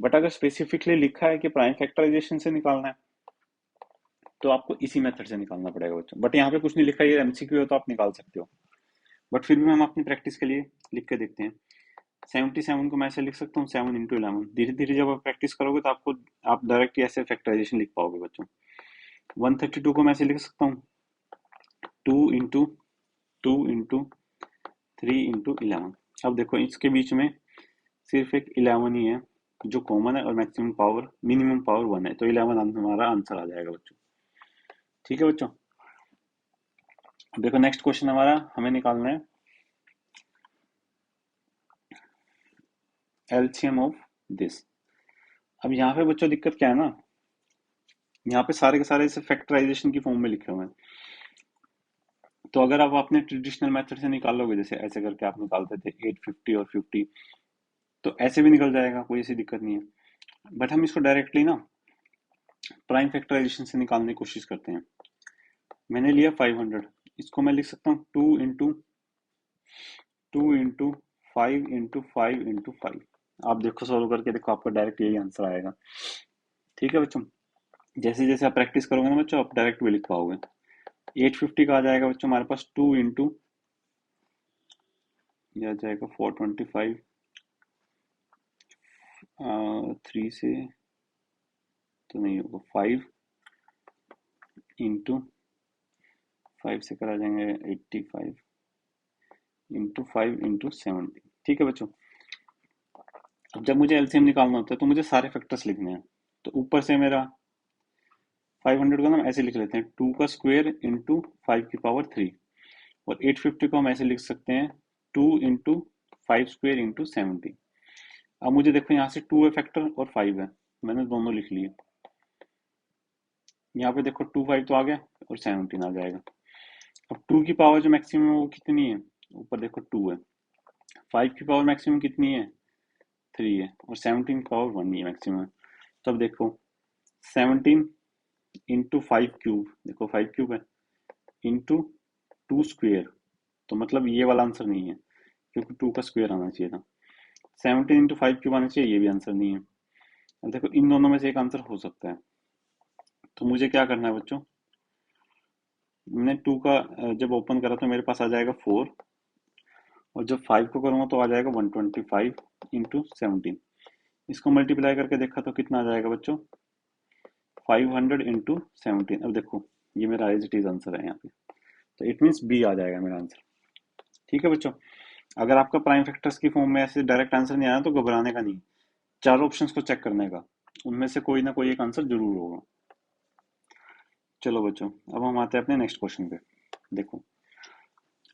बट अगर स्पेसिफिकली लिखा है कि प्राइम फैक्टराइजेशन से निकालना है तो आपको इसी मेथड से निकालना पड़ेगा बच्चों। बट यहाँ पे कुछ नहीं लिखा, ये एमसीक्यू है तो आप निकाल सकते हो। बट फिर भी हम अपनी प्रैक्टिस के लिए लिख के देखते हैं। 77 को मैं ऐसे लिख सकता हूँ 7 इंटू 11। धीरे धीरे जब आप प्रैक्टिस करोगे तो आपको आप डायरेक्ट ऐसे फैक्टराइजेशन लिख पाओगे बच्चों। 132 को मैं ऐसे लिख सकता हूँ 2 इंटू 3 इंटू 11। अब देखो इसके बीच में सिर्फ एक 11 ही है जो कॉमन है और मैक्सिमम पावर मिनिमम पावर 1 है, तो 11 हमारा आंसर आ जाएगा बच्चों। ठीक है बच्चों। देखो नेक्स्ट क्वेश्चन हमारा हमें निकालना है एलसीएम ऑफ दिस। अब यहाँ पे बच्चों दिक्कत क्या है ना, यहाँ पे सारे के सारे इसे फैक्टराइजेशन की फॉर्म में लिखे हुए हैं। तो अगर आप अपने ट्रेडिशनल मेथड से निकालोगे, जैसे ऐसे करके आप निकालते थे 850 और 50, तो ऐसे भी निकल जाएगा, कोई ऐसी दिक्कत नहीं है। बट हम इसको डायरेक्टली ना प्राइम फैक्टराइजेशन से निकालने की कोशिश करते हैं। मैंने लिया 500, इसको मैं लिख सकता हूँ 2 इंटू 5 इंटू 5 इंटू 5। आप देखो सॉल्व करके देखो, आपका डायरेक्ट यही आंसर आएगा। ठीक है बच्चों। जैसे जैसे आप प्रैक्टिस करोगे ना बच्चों, आप डायरेक्ट भी लिख पाओगे। 850 का आ जाएगा बच्चों हमारे पास 2 इंटू, यह आ जाएगा 425 3 से तो नहीं होगा, 5 से करा जाएंगे 85 इंटू 5 इंटू 70। ठीक है बच्चों, अब जब मुझे एलसीएम निकालना होता है तो मुझे सारे फैक्टर्स लिखने हैं। तो ऊपर से मेरा 500 को ना हम ऐसे लिख लेते हैं, 2 का स्क्वायर इंटू 5 की पावर 3, और 850 को हम ऐसे लिख सकते हैं, 2 इंटू 5 स्क्वायर इंटू 70। अब मुझे देखो यहाँ से 2 है फैक्टर और 5 है, मैंने दोनों लिख लिए। यहाँ पे देखो 2 5 तो आ गया और 17 आ जाएगा। अब 2 की पावर जो मैक्सिमम है वो कितनी है, ऊपर देखो 2 है। 5 की पावर मैक्सिमम कितनी है, 3 है, और 17 की पावर 1 ही है मैक्सिमम। तो अब देखो 17 इंटू 5 क्यूब, देखो 5 क्यूब है, इंटू 2 स्क्वेयर, तो मतलब ये वाला आंसर नहीं है क्योंकि 2 का स्क्वेयर आना चाहिए था। 17 इंटू 5 क्यूब आना चाहिए, ये भी आंसर नहीं है। अब देखो इन दोनों में से एक आंसर हो सकता है, तो मुझे क्या करना है बच्चों, मैंने 2 का जब ओपन करा तो मेरे पास आ जाएगा 4, और जब 5 को करूंगा तो आ जाएगा 125 इंटू 17। इसको मल्टीप्लाई करके देखा तो कितना आ जाएगा बच्चों, 500 इंटू 17। अब देखो ये मेरा एज इट इज आंसर है यहाँ पे, तो इट मीन्स बी आ जाएगा मेरा आंसर। ठीक है बच्चों, अगर आपका प्राइम फैक्टर्स की फॉर्म में ऐसे डायरेक्ट आंसर नहीं आया तो घबराने का नहीं, चारों ऑप्शंस को चेक करने का, उनमें से कोई ना कोई एक आंसर जरूर होगा। चलो बच्चों, अब हम आते हैं अपने नेक्स्ट क्वेश्चन पे। देखो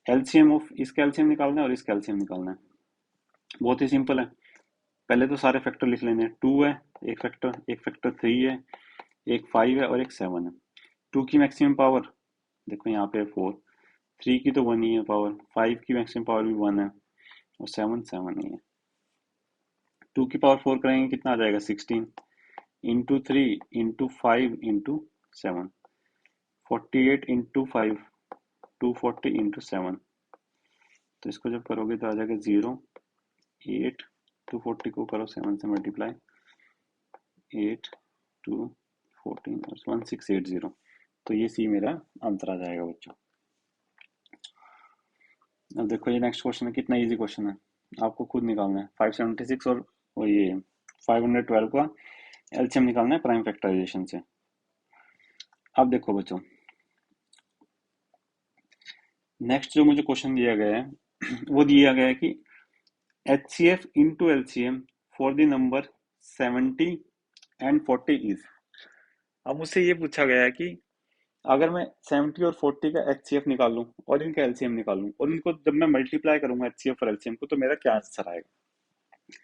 एलसीएम ऑफ, इसका एलसीएम निकालना है और इसका एलसीएम निकालना है। बहुत ही सिंपल है, पहले तो सारे फैक्टर लिख लेने हैं। 2 है एक फैक्टर 3 है, एक 5 है और एक 7 है। 2 की मैक्सिमम पावर देखो यहाँ पे 4, 3 की तो 1 ही है पावर, 5 की मैक्सिमम पावर भी 1 है, और 7 ही है। 2 की पावर 4 करेंगे कितना आ जाएगा, 16 into 3 into 5 into 7, 48 into 5, 240 into 7। तो इसको जब करोगे तो आ जाएगा 0, 8, 240 को करो 7 से मल्टीप्लाई, 8, 2, 14 और 1680। तो ये सी मेरा आंसर आ जाएगा बच्चों। अब देखो ये नेक्स्ट क्वेश्चन है, कितना इजी क्वेश्चन है, आपको खुद निकालना है। 576 और ये 512 का एलसीएम निकालना है प्राइम फैक्टराइजेशन से। अब देखो बच्चों, नेक्स्ट जो मुझे क्वेश्चन दिया गया है वो दिया गया है कि HCF into LCM for the number 70 and 40 is. अब मुझसे ये पूछा गया है कि अगर मैं 70 और 40 का HCF निकालूं और इनका एलसीएम निकालूं और इनको जब मैं मल्टीप्लाई करूंगा HCF और एलसीएम को, तो मेरा क्या आंसर आएगा।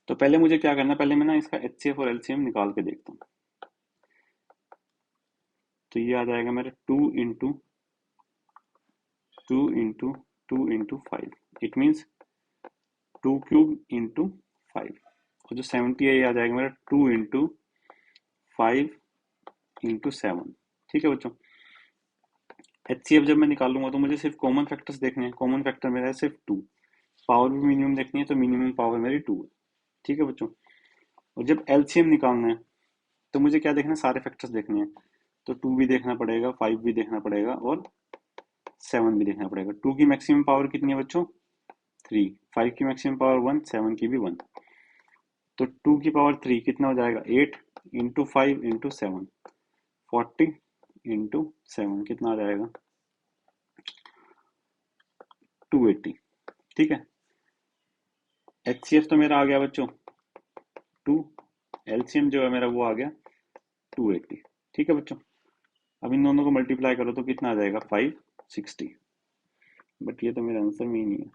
तो पहले मुझे क्या करना है, पहले मैं ना इसका HCF और एलसीएम निकाल के देखता हूँ। तो ये आ जाएगा मेरा 2 into 5, it means 2 cube into 5। और जो 70 है ये आ जाएगा मेरा 2 इंटू 5 इंटू 7। ठीक है बच्चों, HCF जब मैं निकालूंगा तो मुझे सिर्फ कॉमन फैक्टर्स देखने हैं। कॉमन फैक्टर मेरा है सिर्फ 2, पावर भी मिनिमम देखनी है तो मिनिमम पावर मेरी 2 है। ठीक है बच्चों, और जब एलसीएम निकालना है तो मुझे क्या देखना है, सारे फैक्टर्स देखने हैं। तो 2 भी देखना पड़ेगा, 5 भी देखना पड़ेगा और 7 भी देखना पड़ेगा। 2 की मैक्सिमम पावर कितनी है बच्चों, 3, 5 की मैक्सिमम पावर 1, 7 की भी 1। तो 2 की पावर 3 कितना हो जाएगा, 8 इंटू 5 इंटू 7, 40 इंटू 7 कितना आ जाएगा, 280। ठीक है, HCF तो मेरा आ गया बच्चों 2, एलसीएम जो है मेरा वो आ गया 280। ठीक है बच्चों, अब इन दोनों को मल्टीप्लाई करो तो कितना आ जाएगा, 560। बट ये तो मेरा आंसर में ही नहीं है,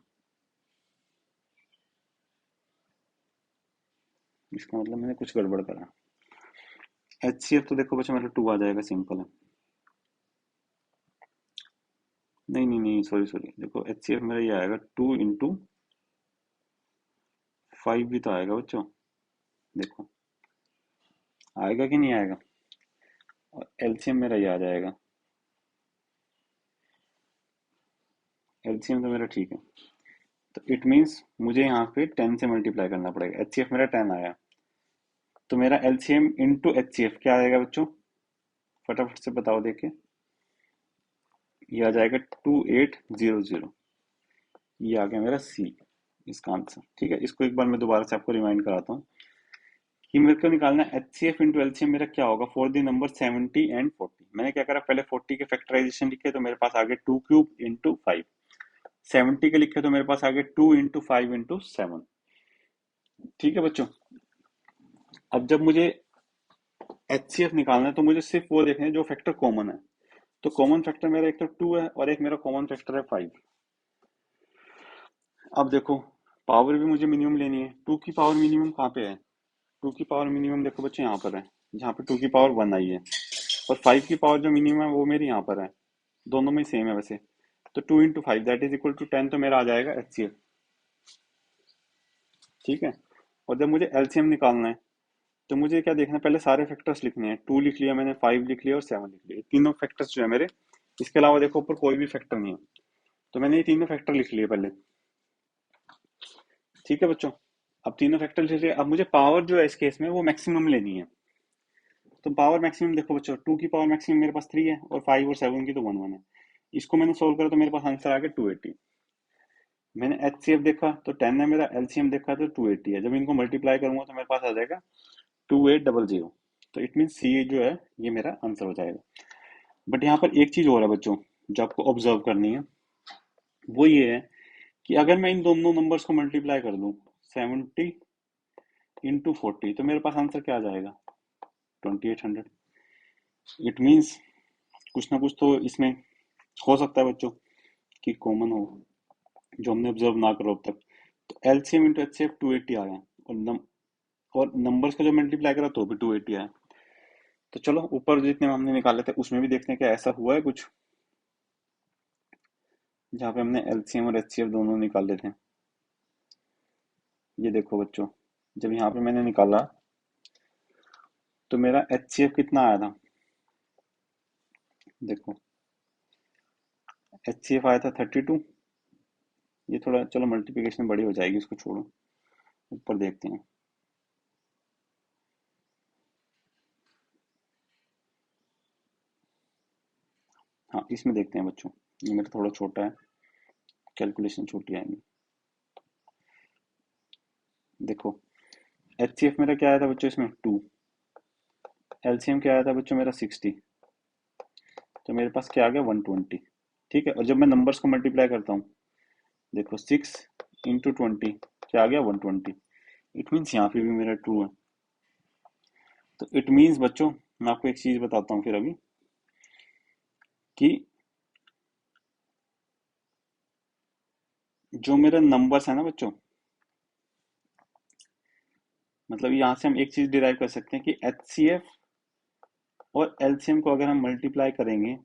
इसका मतलब मैंने कुछ गड़बड़ करा। HCF तो देखो बच्चों मेरा 2 आ जाएगा, सिंपल है। नहीं नहीं नहीं, सॉरी सॉरी, देखो HCF मेरा ये आएगा 2 इंटू 5 भी तो आएगा बच्चों, देखो आएगा कि नहीं आएगा। और एलसीएम मेरा ये आ जाएगा, एलसीएम तो मेरा ठीक है। तो इट मीन्स मुझे यहाँ पे 10 से मल्टीप्लाई करना पड़ेगा। HCF मेरा 10 आया, तो मेरा एलसीएम इंटू HCF क्या आएगा बच्चों, फटाफट से बताओ देखे। ये आ जाएगा 2800। ये आ गया मेरा सी, इसका आंसर। ठीक है, इसको एक बार मैं दोबारा से आपको रिमाइंड कराता हूँ। कि मेरे को निकालना है H C F into LCM मेरा क्या होगा फॉर द नंबर 70 एंड 40। मैंने क्या करा, पहले 40 के फैक्टराइजेशन लिखे तो मेरे पास आ गए 2³ इंटू 5, 70 के लिखे तो मेरे पास आ गए 2 इंटू 5 इंटू 7। ठीक है बच्चों, अब जब मुझे एच सी एफ निकालना है तो मुझे सिर्फ वो देखना है जो फैक्टर कॉमन है। तो कॉमन फैक्टर मेरा एक तो 2 है और एक मेरा कॉमन फैक्टर है 5। अब देखो, पावर भी मुझे मिनिमम लेनी है। 2 की पावर मिनिमम कहाँ पे है? 2 की पावर मिनिमम देखो बच्चे यहाँ पर है, जहाँ पे 2 की पावर 1 आई है। और 5 की पावर जो मिनिमम है वो मेरी यहाँ पर है, दोनों में सेम है वैसे। तो 2 into 5 that is equal to 10, तो मेरा आ जाएगा एच सी एफ। ठीक है, और जब मुझे एलसीएम निकालना है तो मुझे क्या देखना है, पहले सारे फैक्टर्स लिखने हैं। 2 लिख लिया मैंने, 5 लिख लिया और 7 लिख लिया, तीनों फैक्टर्स जो है मेरे। इसके अलावा देखो ऊपर कोई भी फैक्टर नहीं है, तो मैंने ये तीनों फैक्टर लिख लिए पहले। ठीक है बच्चों, अब तीनों फैक्टर लिख लिए। अब मुझे पावर जो है इस केस में वो मैक्सिमम लेनी है। तो पावर मैक्सिमम देखो बच्चों, 2 की पावर मैक्सिमम मेरे पास 3 है और 5 और 7 की तो 1 1 है। इसको मैंने सोल्व करा तो मेरे पास आंसर आ गया 280। मैंने एच सी एफ देखा तो 10 है, मेरा एलसीएम देखा तो 280 है। जब इनको मल्टीप्लाई करूंगा तो मेरे पास आ जाएगा 2800। तो इट मीन सी जो है ये मेरा आंसर हो जाएगा। बट यहाँ पर एक चीज और है बच्चों जो आपको ऑब्जर्व करनी है, वो ये है कि अगर मैं इन दोनों नंबर्स को मल्टीप्लाई कर दूं 70 इंटू 40, तो मेरे पास आंसर क्या आ जाएगा? 2800। इट मीन्स कुछ ना कुछ तो इसमें हो सकता है बच्चों कि कॉमन हो, जो हमने ऑब्जर्व ना करो अब तक। तो LCM into H C F 280 आया, और नंबर्स का जो मल्टीप्लाई करा तो भी 280 आया। तो चलो ऊपर जितने हमने निकाले थे उसमें भी देखते हैं क्या ऐसा हुआ है कुछ, जहाँ पे हमने एलसीएम और एचसीएफ दोनों निकाले थे। ये देखो बच्चों, जब यहाँ पे मैंने निकाला तो मेरा एचसीएफ कितना आया था? देखो, एचसीएफ आया था 32। ये थोड़ा चलो मल्टीप्लिकेशन बड़ी हो जाएगी, इसको छोड़ो, ऊपर देखते हैं। हाँ इसमें देखते हैं बच्चों, ये मेरा थोड़ा छोटा है, कैलकुलेशन छोटी आएगी। देखो, एचसीएफ मेरा क्या आया था बच्चों इसमें 2, एलसीएम क्या आया था बच्चों मेरा 60, तो मेरे पास क्या आ गया 120। ठीक है, और जब मैं नंबर्स को मल्टीप्लाई करता हूँ, देखो 6 इंटू 20 क्या आ गया 120। इट मीन्स यहाँ पे भी मेरा ट्रू है। तो इट मीन्स बच्चों, मैं आपको एक चीज बताता हूँ फिर अभी, कि जो मेरा नंबर्स है ना बच्चों, मतलब यहाँ से हम एक चीज डिराइव कर सकते हैं कि एचसीएफ और एलसीएम को अगर हम मल्टीप्लाई करेंगे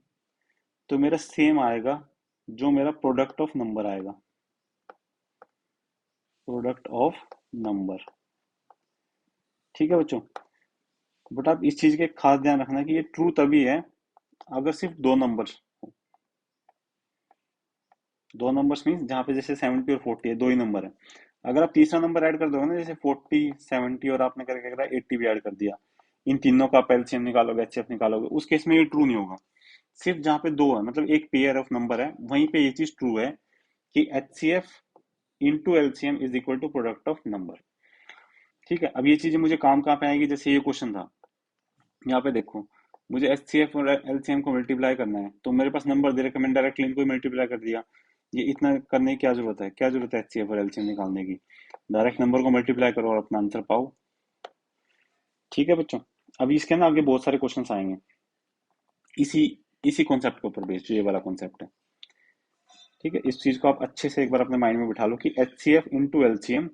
तो मेरा सेम आएगा, जो मेरा प्रोडक्ट ऑफ नंबर आएगा, प्रोडक्ट ऑफ नंबर। ठीक है बच्चों, बट आप इस चीज का खास ध्यान रखना कि ये ट्रू तभी है अगर सिर्फ दो नंबर्स, दो नंबर्स मीन्स जहाँ पे जैसे 70 और 40 है, दो ही नंबर है। अगर आप तीसरा नंबर ऐड कर दोगे ना, जैसे 40 70 और आपने करके करा 80 भी ऐड कर दिया, इन तीनों का आप एलसीएम निकालोगे एचसीएफ निकालोगे, उस केस में ये ट्रू नहीं होगा। सिर्फ जहाँ पे दो है, मतलब एक पेयर ऑफ नंबर है, वहीं पे ये चीज ट्रू है कि HCF into LCM is equal to product of number. ठीक है, अब ये चीजें मुझे काम कहाँ पे आएगी, जैसे ये क्वेश्चन था, यहाँ पे देखो मुझे एचसीएफ और एलसीएम को मल्टीप्लाई करना है, तो मेरे पास नंबर दे रखे, मैंने डायरेक्टली इनको मल्टीप्लाई कर दिया। ये इतना करने की क्या जरूरत है, क्या जरूरत है एचसीएफ और एलसीएम निकालने की? डायरेक्ट नंबर को मल्टीप्लाई करो और अपना आंसर पाओ। ठीक है बच्चों, अभी इसके ना आगे बहुत सारे क्वेश्चन आएंगे इसी इसी कॉन्सेप्ट के ऊपर बेस्ड, जो ये वाला कॉन्सेप्ट है। ठीक है, इस चीज को आप अच्छे से एक बार अपने माइंड में बिठा लो कि H C F into LCM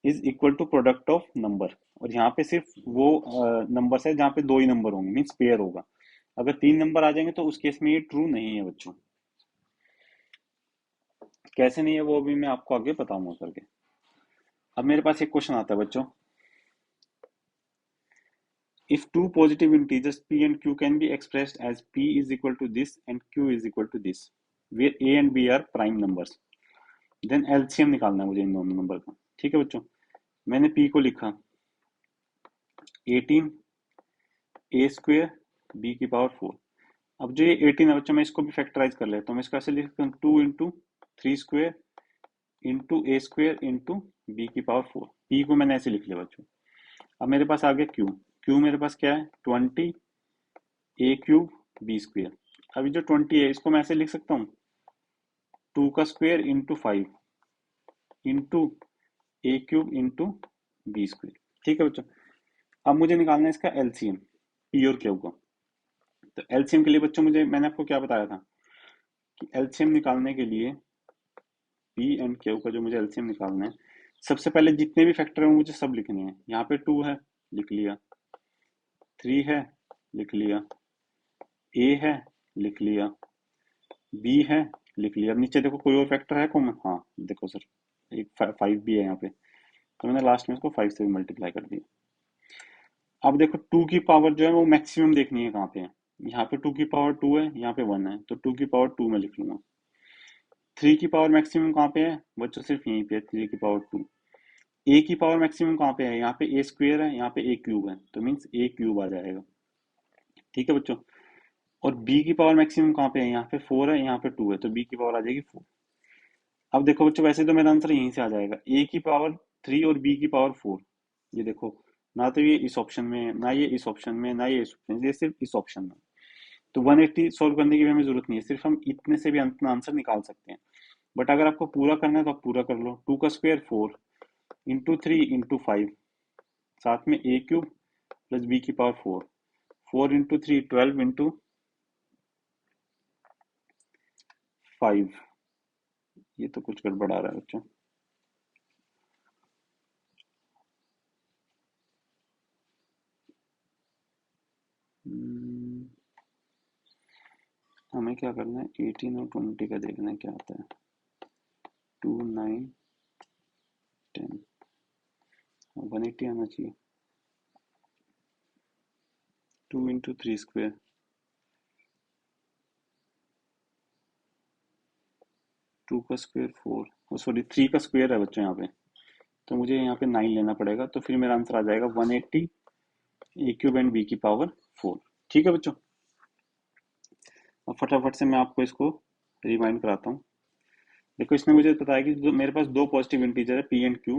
is equal to product of number. और यहाँ पे सिर्फ वो नंबर है जहाँ पे दो ही नंबर होंगे, मीन्स पेयर होगा। अगर तीन नंबर आ जाएंगे तो उस केस में ये ट्रू नहीं है बच्चों। कैसे नहीं है वो अभी मैं आपको आगे बताऊंगा करके। अब मेरे पास एक क्वेश्चन आता है बच्चों, if two positive integers p and q can be expressed as p is equal to this and q is equal to this, where a and b are prime numbers, then LCM निकालना है मुझे इन दोनों number का। ठीक है बच्चों, मैंने p को लिखा 18 a स्क्वेयर b की पावर 4। अब जो ये 18 है बच्चों, मैं इसको भी फैक्टराइज कर लेता हूँ। मैं इसको ऐसे लिख सकता हूँ 2 into 3 square into a square into b की पावर 4। p को मैंने ऐसे लिख लिया बच्चों। अब मेरे पास आ गया क्यू। क्यू मेरे पास क्या है, 20 a³ b²। अभी जो 20 है इसको मैं ऐसे लिख सकता हूँ, 2 का square into 5 into a³ into b²। ठीक है बच्चों। अब मुझे निकालना है इसका एलसीएम, पी और क्यू का। तो एलसीएम के लिए बच्चों मुझे, मैंने आपको क्या बताया था कि एलसीएम निकालने के लिए पी एंड क्यू का जो मुझे एलसीएम निकालना है, सबसे पहले जितने भी फैक्टर हैं मुझे सब लिखने हैं। यहाँ पे 2 है, लिख लिया। 3 है, लिख लिया। ए है, लिख लिया। बी है, लिख लिया। अब नीचे देखो कोई और फैक्टर है कॉमन, हाँ देखो सर, एक 5 भी है यहाँ पे, तो मैंने लास्ट में इसको 5 से भी मल्टीप्लाई कर दिया। अब देखो 2 की पावर जो है वो मैक्सिमम देखनी है कहाँ पे है। यहाँ पे 2 की पावर 2 है, यहाँ पे 1 है, तो 2 की पावर 2 में लिख लूंगा। 3 की पावर मैक्सिमम कहाँ पे है बच्चों, सिर्फ यहीं पे है, 3 की पावर 2। ए की पावर मैक्सिमम कहाँ पे है, यहाँ पे a² है, यहाँ पे a³ है, तो मीन्स a³ आ जाएगा। ठीक है बच्चों। और b की पावर मैक्सिमम कहाँ पे है, यहाँ पे 4 है, यहाँ पे 2 है, तो b की पावर आ जाएगी 4। अब देखो बच्चों, वैसे तो मेरा आंसर यहीं से आ जाएगा, a की पावर 3 और b की पावर 4। ये देखो, ना तो ये इस ऑप्शन में है, ना ये इस ऑप्शन में, ना ये इस ऑप्शन में, ये सिर्फ इस ऑप्शन में। तो 180 सॉल्व करने की भी हमें जरूरत नहीं है, सिर्फ हम इतने से भी अपना आंसर निकाल सकते हैं। बट अगर आपको पूरा करना है तो आप पूरा कर लो। 2 का स्क्वायर 4 इंटू 3 इंटू 5, साथ में a³ प्लस b की पावर 4, 4 इंटू 3 12 इंटू 5। ये तो कुछ गड़बड़ आ रहा है बच्चों। हम्म, हमें क्या करना है, 18 और 20 का देखना है क्या आता है। 2 9 10, 180 आना चाहिए। 2 इंटू 3 स्क्वायर, 2 का स्क्वायर 4, सॉरी 3 का स्क्वायर है बच्चों यहाँ पे, तो मुझे यहाँ पे 9 लेना पड़ेगा, तो फिर मेरा आंसर आ जाएगा 180 a³ एंड b की पावर 4। ठीक है बच्चों। अब फटाफट से मैं आपको इसको रिमाइंड कराता हूँ। देखो इसने मुझे बताया कि जो मेरे पास दो पॉजिटिव इंटीजर है p and q,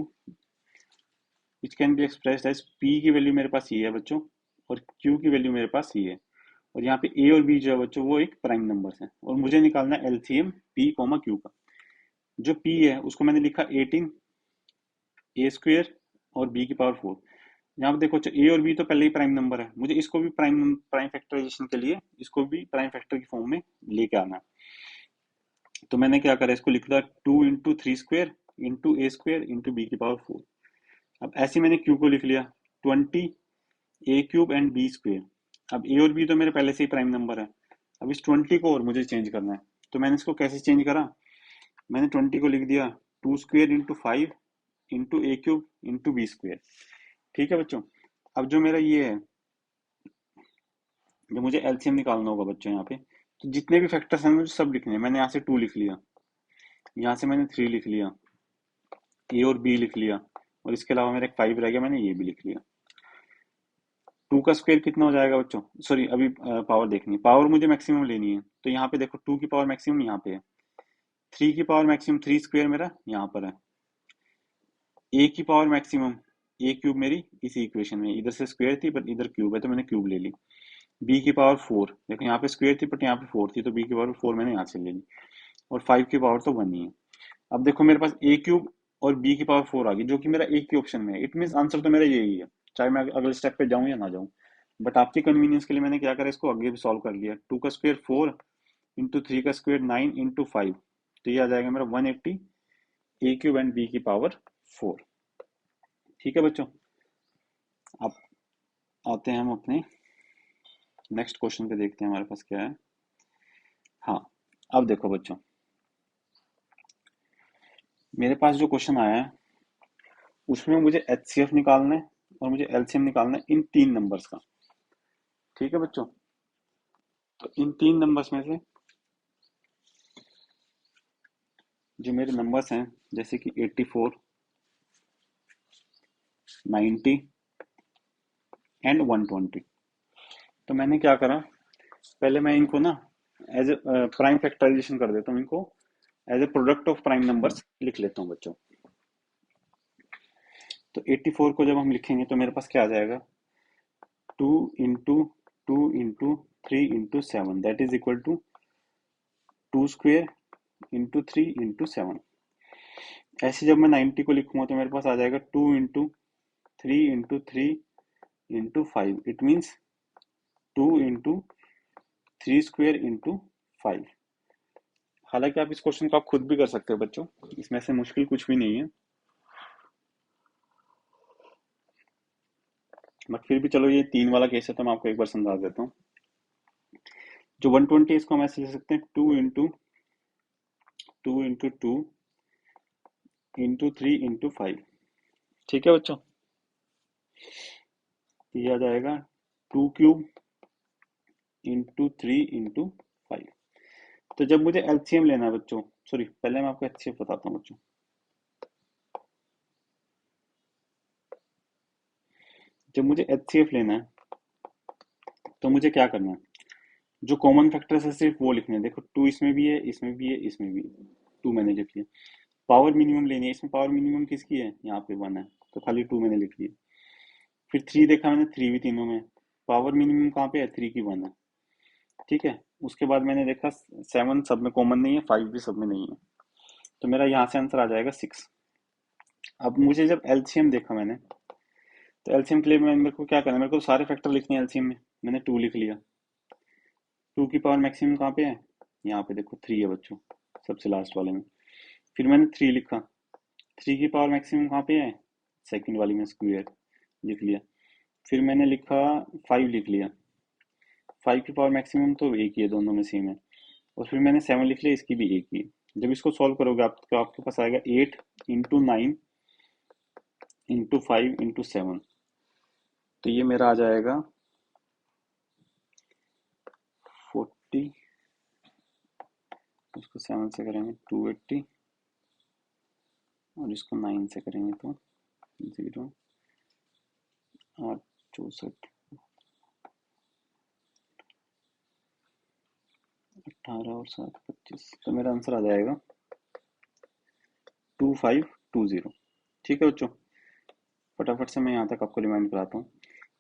which can be expressed as p की वैल्यू मेरे पास ये है बच्चों, और q की वैल्यू मेरे पास ये है। और यहाँ पे a और b जो है बच्चों वो एक प्राइम नंबर है, और मुझे निकालना है एलसीएम p कॉमा q का। जो p है उसको मैंने लिखा 18 a² और b की पावर 4। यहाँ पे देखो ए और बी तो पहले ही प्राइम नंबर है, मुझे इसको भी प्राइम प्राइम फैक्टराइजेशन के लिए इसको भी प्राइम फैक्टर की फॉर्म में लेके आना है। तो मैंने क्या करा, इसको लिख दिया 2 into 3 square into a² into b की पावर 4। अब ऐसे मैंने क्यू को लिख लिया 20 a³ एंड b²। अब ए और बी तो मेरे पहले से ही प्राइम नंबर है, अब इस 20 को और मुझे चेंज करना है। तो मैंने इसको कैसे चेंज करा, मैंने 20 को लिख दिया 2 square into 5 into a³ into b²। ठीक है बच्चों। अब जो मेरा ये है, जो मुझे एलसीएम निकालना होगा बच्चों यहाँ पे, तो जितने भी फैक्टर्स हैं मुझे सब लिखने हैं। मैंने यहाँ से 2 लिख लिया, यहाँ से मैंने 3 लिख लिया, ए और बी लिख लिया, और इसके अलावा मेरा एक 5 रह गया, मैंने ये भी लिख लिया। 2 का स्क्वायर कितना हो जाएगा बच्चों, सॉरी अभी पावर देखनी है, पावर मुझे मैक्सिमम लेनी है। तो यहाँ पे देखो 2 की पावर मैक्सिमम यहाँ पे है, 3 की पावर मैक्सिमम 3 स्क्वायर मेरा यहाँ पर है, ए की पावर मैक्सिमम a³ मेरी इसी इक्वेशन में, इधर से स्क्वायर थी बट इधर क्यूब है तो मैंने क्यूब ले ली। बी की पावर 4, देखो यहाँ पे स्क्वायर थी बट यहाँ पे 4 थी, तो बी की पावर 4 मैंने यहाँ से ले ली। और 5 की पावर तो 1 ही है। अब देखो मेरे पास a³ और b की पावर 4 आ गई, जो कि मेरा एक ही ऑप्शन में है। इट मीन आंसर तो मेरा यही है, चाहे मैं अगले स्टेप पे जाऊं या ना जाऊं। बट आपके कन्वीनियंस के लिए मैंने क्या करा, इसको आगे भी सॉल्व कर लिया। 2 का स्क्वायर 4 इंटू 3 का स्क्वायर 9 इंटू 5, तो ये आ जाएगा मेरा 180 a³ एंड b की पावर 4। ठीक है बच्चों। अब आते हैं हम अपने नेक्स्ट क्वेश्चन पे, देखते हैं हमारे पास क्या है। हाँ, अब देखो बच्चों, मेरे पास जो क्वेश्चन आया है उसमें मुझे एचसीएफ निकालना है और मुझे एलसीएम निकालना है इन 3 नंबर्स का। ठीक है बच्चों। तो इन 3 नंबर्स में से जो मेरे नंबर्स हैं, जैसे कि 84, 90 एंड 120, तो मैंने क्या करा, पहले मैं इनको ना एज ए प्राइम फैक्टराइजेशन कर देता हूँ, इनको as a product of prime numbers लिख लेता हूँ बच्चों। तो 84 को जब हम लिखेंगे तो मेरे पास क्या आ जाएगा, 2 into 2 into 3 into 7 that is equal to 2 square into 3 into 7। ऐसे जब मैं 90 को लिखूंगा तो मेरे पास आ जाएगा 2 into 3 into 3 into 5, it means 2 into 3 square into 5। हालांकि आप इस क्वेश्चन को आप खुद भी कर सकते हो बच्चों, इसमें से मुश्किल कुछ भी नहीं है, बट फिर भी चलो ये 3 वाला केस है तो मैं आपको एक बार समझा देता हूँ। जो 120 इसको हम ऐसे लिख सकते हैं 2 into 2 into 3 into 5। ठीक है बच्चों, ये आ जाएगा 2 cube into 3 into 5। तो जब मुझे एलसीएम लेना है बच्चों, सॉरी पहले मैं आपको एचसीएफ बताता हूँ बच्चों। जब मुझे एचसीएफ लेना है तो मुझे क्या करना है, जो कॉमन फैक्टर्स है सिर्फ वो लिखने हैं। देखो 2 इसमें भी है, इसमें भी है, इसमें भी है, 2 मैंने लिख लिया। पावर मिनिमम लेनी है, इसमें पावर मिनिमम किसकी है, यहाँ पे 1 है तो खाली 2 मैंने लिख लिया। फिर 3 देखा मैंने, 3 भी तीनों में, पावर मिनिमम कहाँ पे है, 3 की 1 है। ठीक है, उसके बाद मैंने देखा 7 सब में कॉमन नहीं है, 5 भी सब में नहीं है, तो मेरा यहाँ से आंसर आ जाएगा 6। अब मुझे जब एलसीएम देखा मैंने, तो एलसीएम के लिए मेरे को क्या करना है, मेरे को सारे फैक्टर लिखने हैं एलसीएम में। मैंने 2 लिख लिया, 2 की पावर मैक्सिमम कहाँ पे है, यहाँ पे देखो 3 है बच्चों, सबसे लास्ट वाले में। फिर मैंने 3 लिखा, 3 की पावर मैक्सिमम कहाँ पे है, सेकंड वाली में, स्क्वायर लिख लिया। फिर मैंने लिखा 5 लिख लिया, 5 की पावर मैक्सिमम तो एक ही है, दोनों में सेम है। और फिर मैंने 7 लिख लिया, इसकी भी एक ही है। जब इसको सॉल्व करोगे आप तो आपके पास आएगा 8 into 9 into 5 into 7। तो ये मेरा आ जाएगा 40, इसको 7 से करेंगे 280, और इसको 9 से करेंगे तो 0, 8, 64, 18 और 7, 25। तो मेरा आंसर आ जाएगा 2520। ठीक है बच्चों, फटाफट से मैं यहाँ तक आपको रिमाइंड कराता हूँ।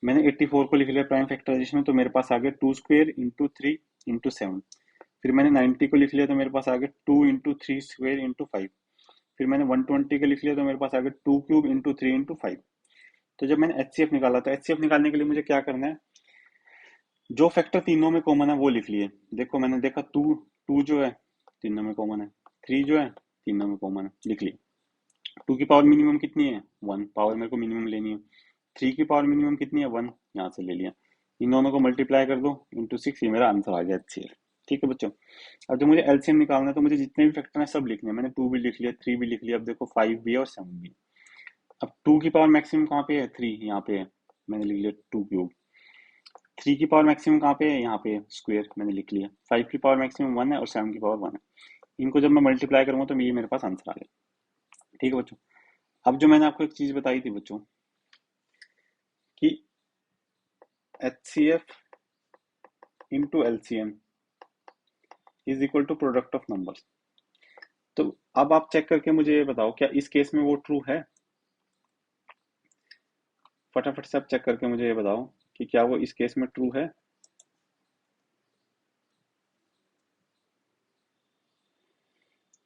मैंने 84 को लिख लिया प्राइम फैक्टराइजेशन में, तो मेरे पास आ गया 2 square into 3 into 7। फिर मैंने 90 को लिख लिया तो मेरे पास आ गया 2 into 3 square into 5। फिर मैंने 120 को लिख लिया तो मेरे पास आ गया 2 cube into 3 into 5। तो जब मैंने एचसीएफ निकाला, तो एचसीएफ निकालने के लिए मुझे क्या करना है, जो फैक्टर तीनों में कॉमन है वो लिख लिए। देखो मैंने देखा 2 जो है तीनों में कॉमन है, 3 जो है तीनों में कॉमन है, लिख लिया। 2 की पावर मिनिमम कितनी है, 1, पावर मेरे को मिनिमम लेनी है। 3 की पावर मिनिमम कितनी है, 1, यहाँ से ले लिया। इन दोनों को मल्टीप्लाई कर दो इंटू 6, ये मेरा आंसर आ गया एचसीएफ। ठीक है बच्चों, अब जब मुझे एलसीएम निकालना है तो मुझे जितने भी फैक्टर हैं सब लिखने हैं। मैंने 2 भी लिख लिया, 3 भी लिख लिया, अब देखो 5 भी है और 7 भी है। अब 2 की पावर मैक्सिमम कहाँ पे है, 3 यहाँ पे है, मैंने लिख लिया 2 क्यूब। 3 की पावर मैक्सिमम कहाँ पे है, यहाँ पे है, स्क्वायर मैंने लिख लिया। 5 की पावर मैक्सिमम 1 है और 7 की पावर 1 है। इनको जब मैं मल्टीप्लाई करूंगा तो ये मेरे पास आंसर आ गया। ठीक है बच्चों, अब जो मैंने आपको एक चीज बताई थी बच्चों कि HCF into LCM is equal to product of numbers. तो अब आप चेक करके मुझे ये बताओ, क्या इस केस में वो ट्रू है। फटाफट से आप चेक करके मुझे ये बताओ कि क्या वो इस केस में ट्रू है।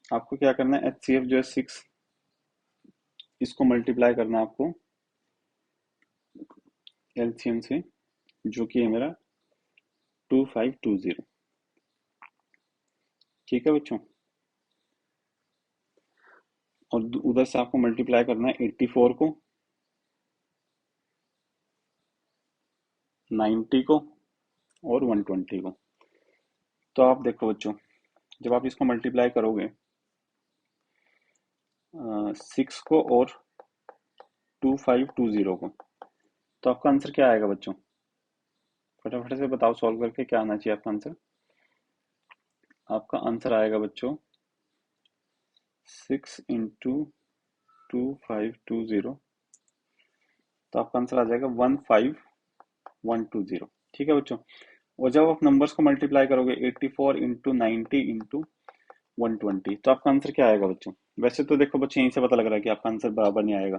आपको क्या करना है, HCF जो है 6, इसको मल्टीप्लाई करना है आपको LCM से, जो कि है मेरा 2520। ठीक है बच्चों, और उधर से आपको मल्टीप्लाई करना है 84 को, 90 को और 120 को। तो आप देखो बच्चों, जब आप इसको मल्टीप्लाई करोगे 6 को और 2520 को, तो आपका आंसर क्या आएगा बच्चों, फटाफट से बताओ सॉल्व करके क्या आना चाहिए आपका आंसर। आपका आंसर आएगा बच्चों 6 into 2520, तो आपका आंसर आ जाएगा 15120। ठीक है बच्चों, और जब आप नंबर्स को मल्टीप्लाई करोगे 84 इंटू 90 इंटू 120, तो आपका आंसर क्या आएगा बच्चों। वैसे तो देखो बच्चों, यहीं से पता लग रहा है कि आपका आंसर बराबर नहीं आएगा,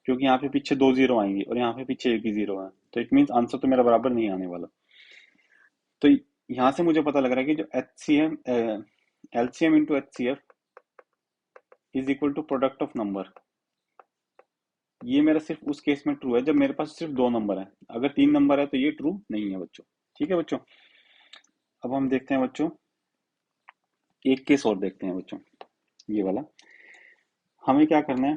क्योंकि यहाँ पे पीछे 2 जीरो आएंगी और यहाँ पे पीछे एक ही जीरो है, तो इट मीन्स आंसर तो मेरा बराबर नहीं आने वाला। तो यहाँ से मुझे पता लग रहा है कि जो H C M LCM into H C F is equal to product of number. ये मेरा सिर्फ उस केस में ट्रू है जब मेरे पास सिर्फ 2 नंबर है। अगर 3 नंबर है तो ये ट्रू नहीं है बच्चों। ठीक है बच्चों, अब हम देखते हैं बच्चों, एक केस और देखते हैं बच्चों, ये वाला। हमें क्या करना है,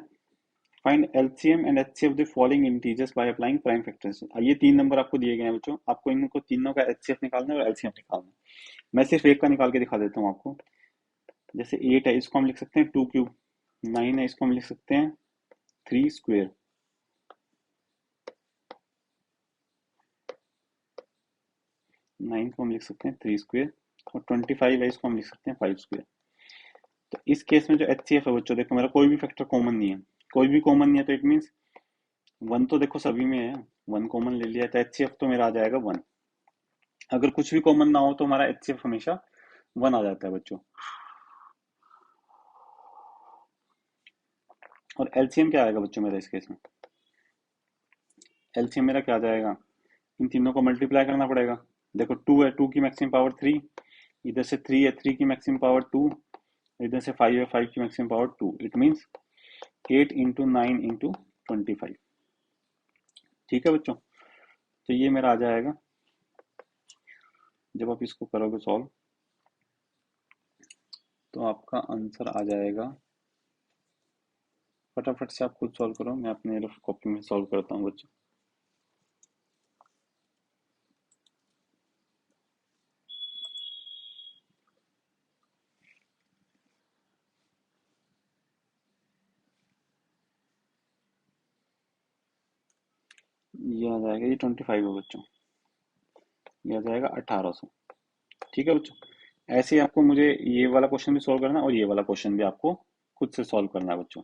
find LCM and HCF the following integers by applying prime factors. ये 3 नंबर आपको दिए गए हैं बच्चों, आपको इनको तीनों का एचसीएफ निकालना है और एलसीएम निकालना है। मैं सिर्फ एक का निकाल के दिखा देता हूँ आपको। जैसे 8 है, इसको हम लिख सकते हैं 2 क्यूब। 9 है, इसको हम लिख सकते हैं 3 स्क्वेयर। 9 को हम लिख सकते हैं 3 स्क्वेयर। और 25 है, इसको हम लिख सकते हैं 5 स्क्वेयर। तो इस केस में जो एच सी एफ है बच्चों, देखो मेरा कोई भी फैक्टर कॉमन नहीं है। कोई भी कॉमन नहीं है तो इट मीन्स वन तो देखो सभी में है। वन कॉमन ले लिया तो एच सी एफ तो मेरा आ जाएगा 1। अगर कुछ भी कॉमन ना हो तो हमारा एच सी एफ हमेशा 1 आ जाता है बच्चों। और एलसीएम क्या आएगा बच्चों मेरा इस केस में, एलसीएम मेरा क्या आ जाएगा, इन तीनों को मल्टीप्लाई करना पड़ेगा। देखो 2 है, 2 की मैक्सिमम पावर 3, इधर से 3 है, 3 की मैक्सिमम पावर 2, इधर से 5 है, 5 की maximum power 2। It means 8 into 9 into 25। ठीक है बच्चों, तो ये मेरा आ जाएगा, जब आप इसको करोगे सॉल्व तो आपका आंसर आ जाएगा। फटाफट से आप खुद सॉल्व करो, मैं अपने रफ कॉपी में सॉल्व करता हूँ बच्चों। ये आ जाएगा, ये 25 है बच्चों, ये आ जाएगा 1800। ठीक है बच्चों, ऐसे ही आपको मुझे ये वाला क्वेश्चन भी सॉल्व करना है और ये वाला क्वेश्चन भी आपको खुद से सॉल्व करना है बच्चों।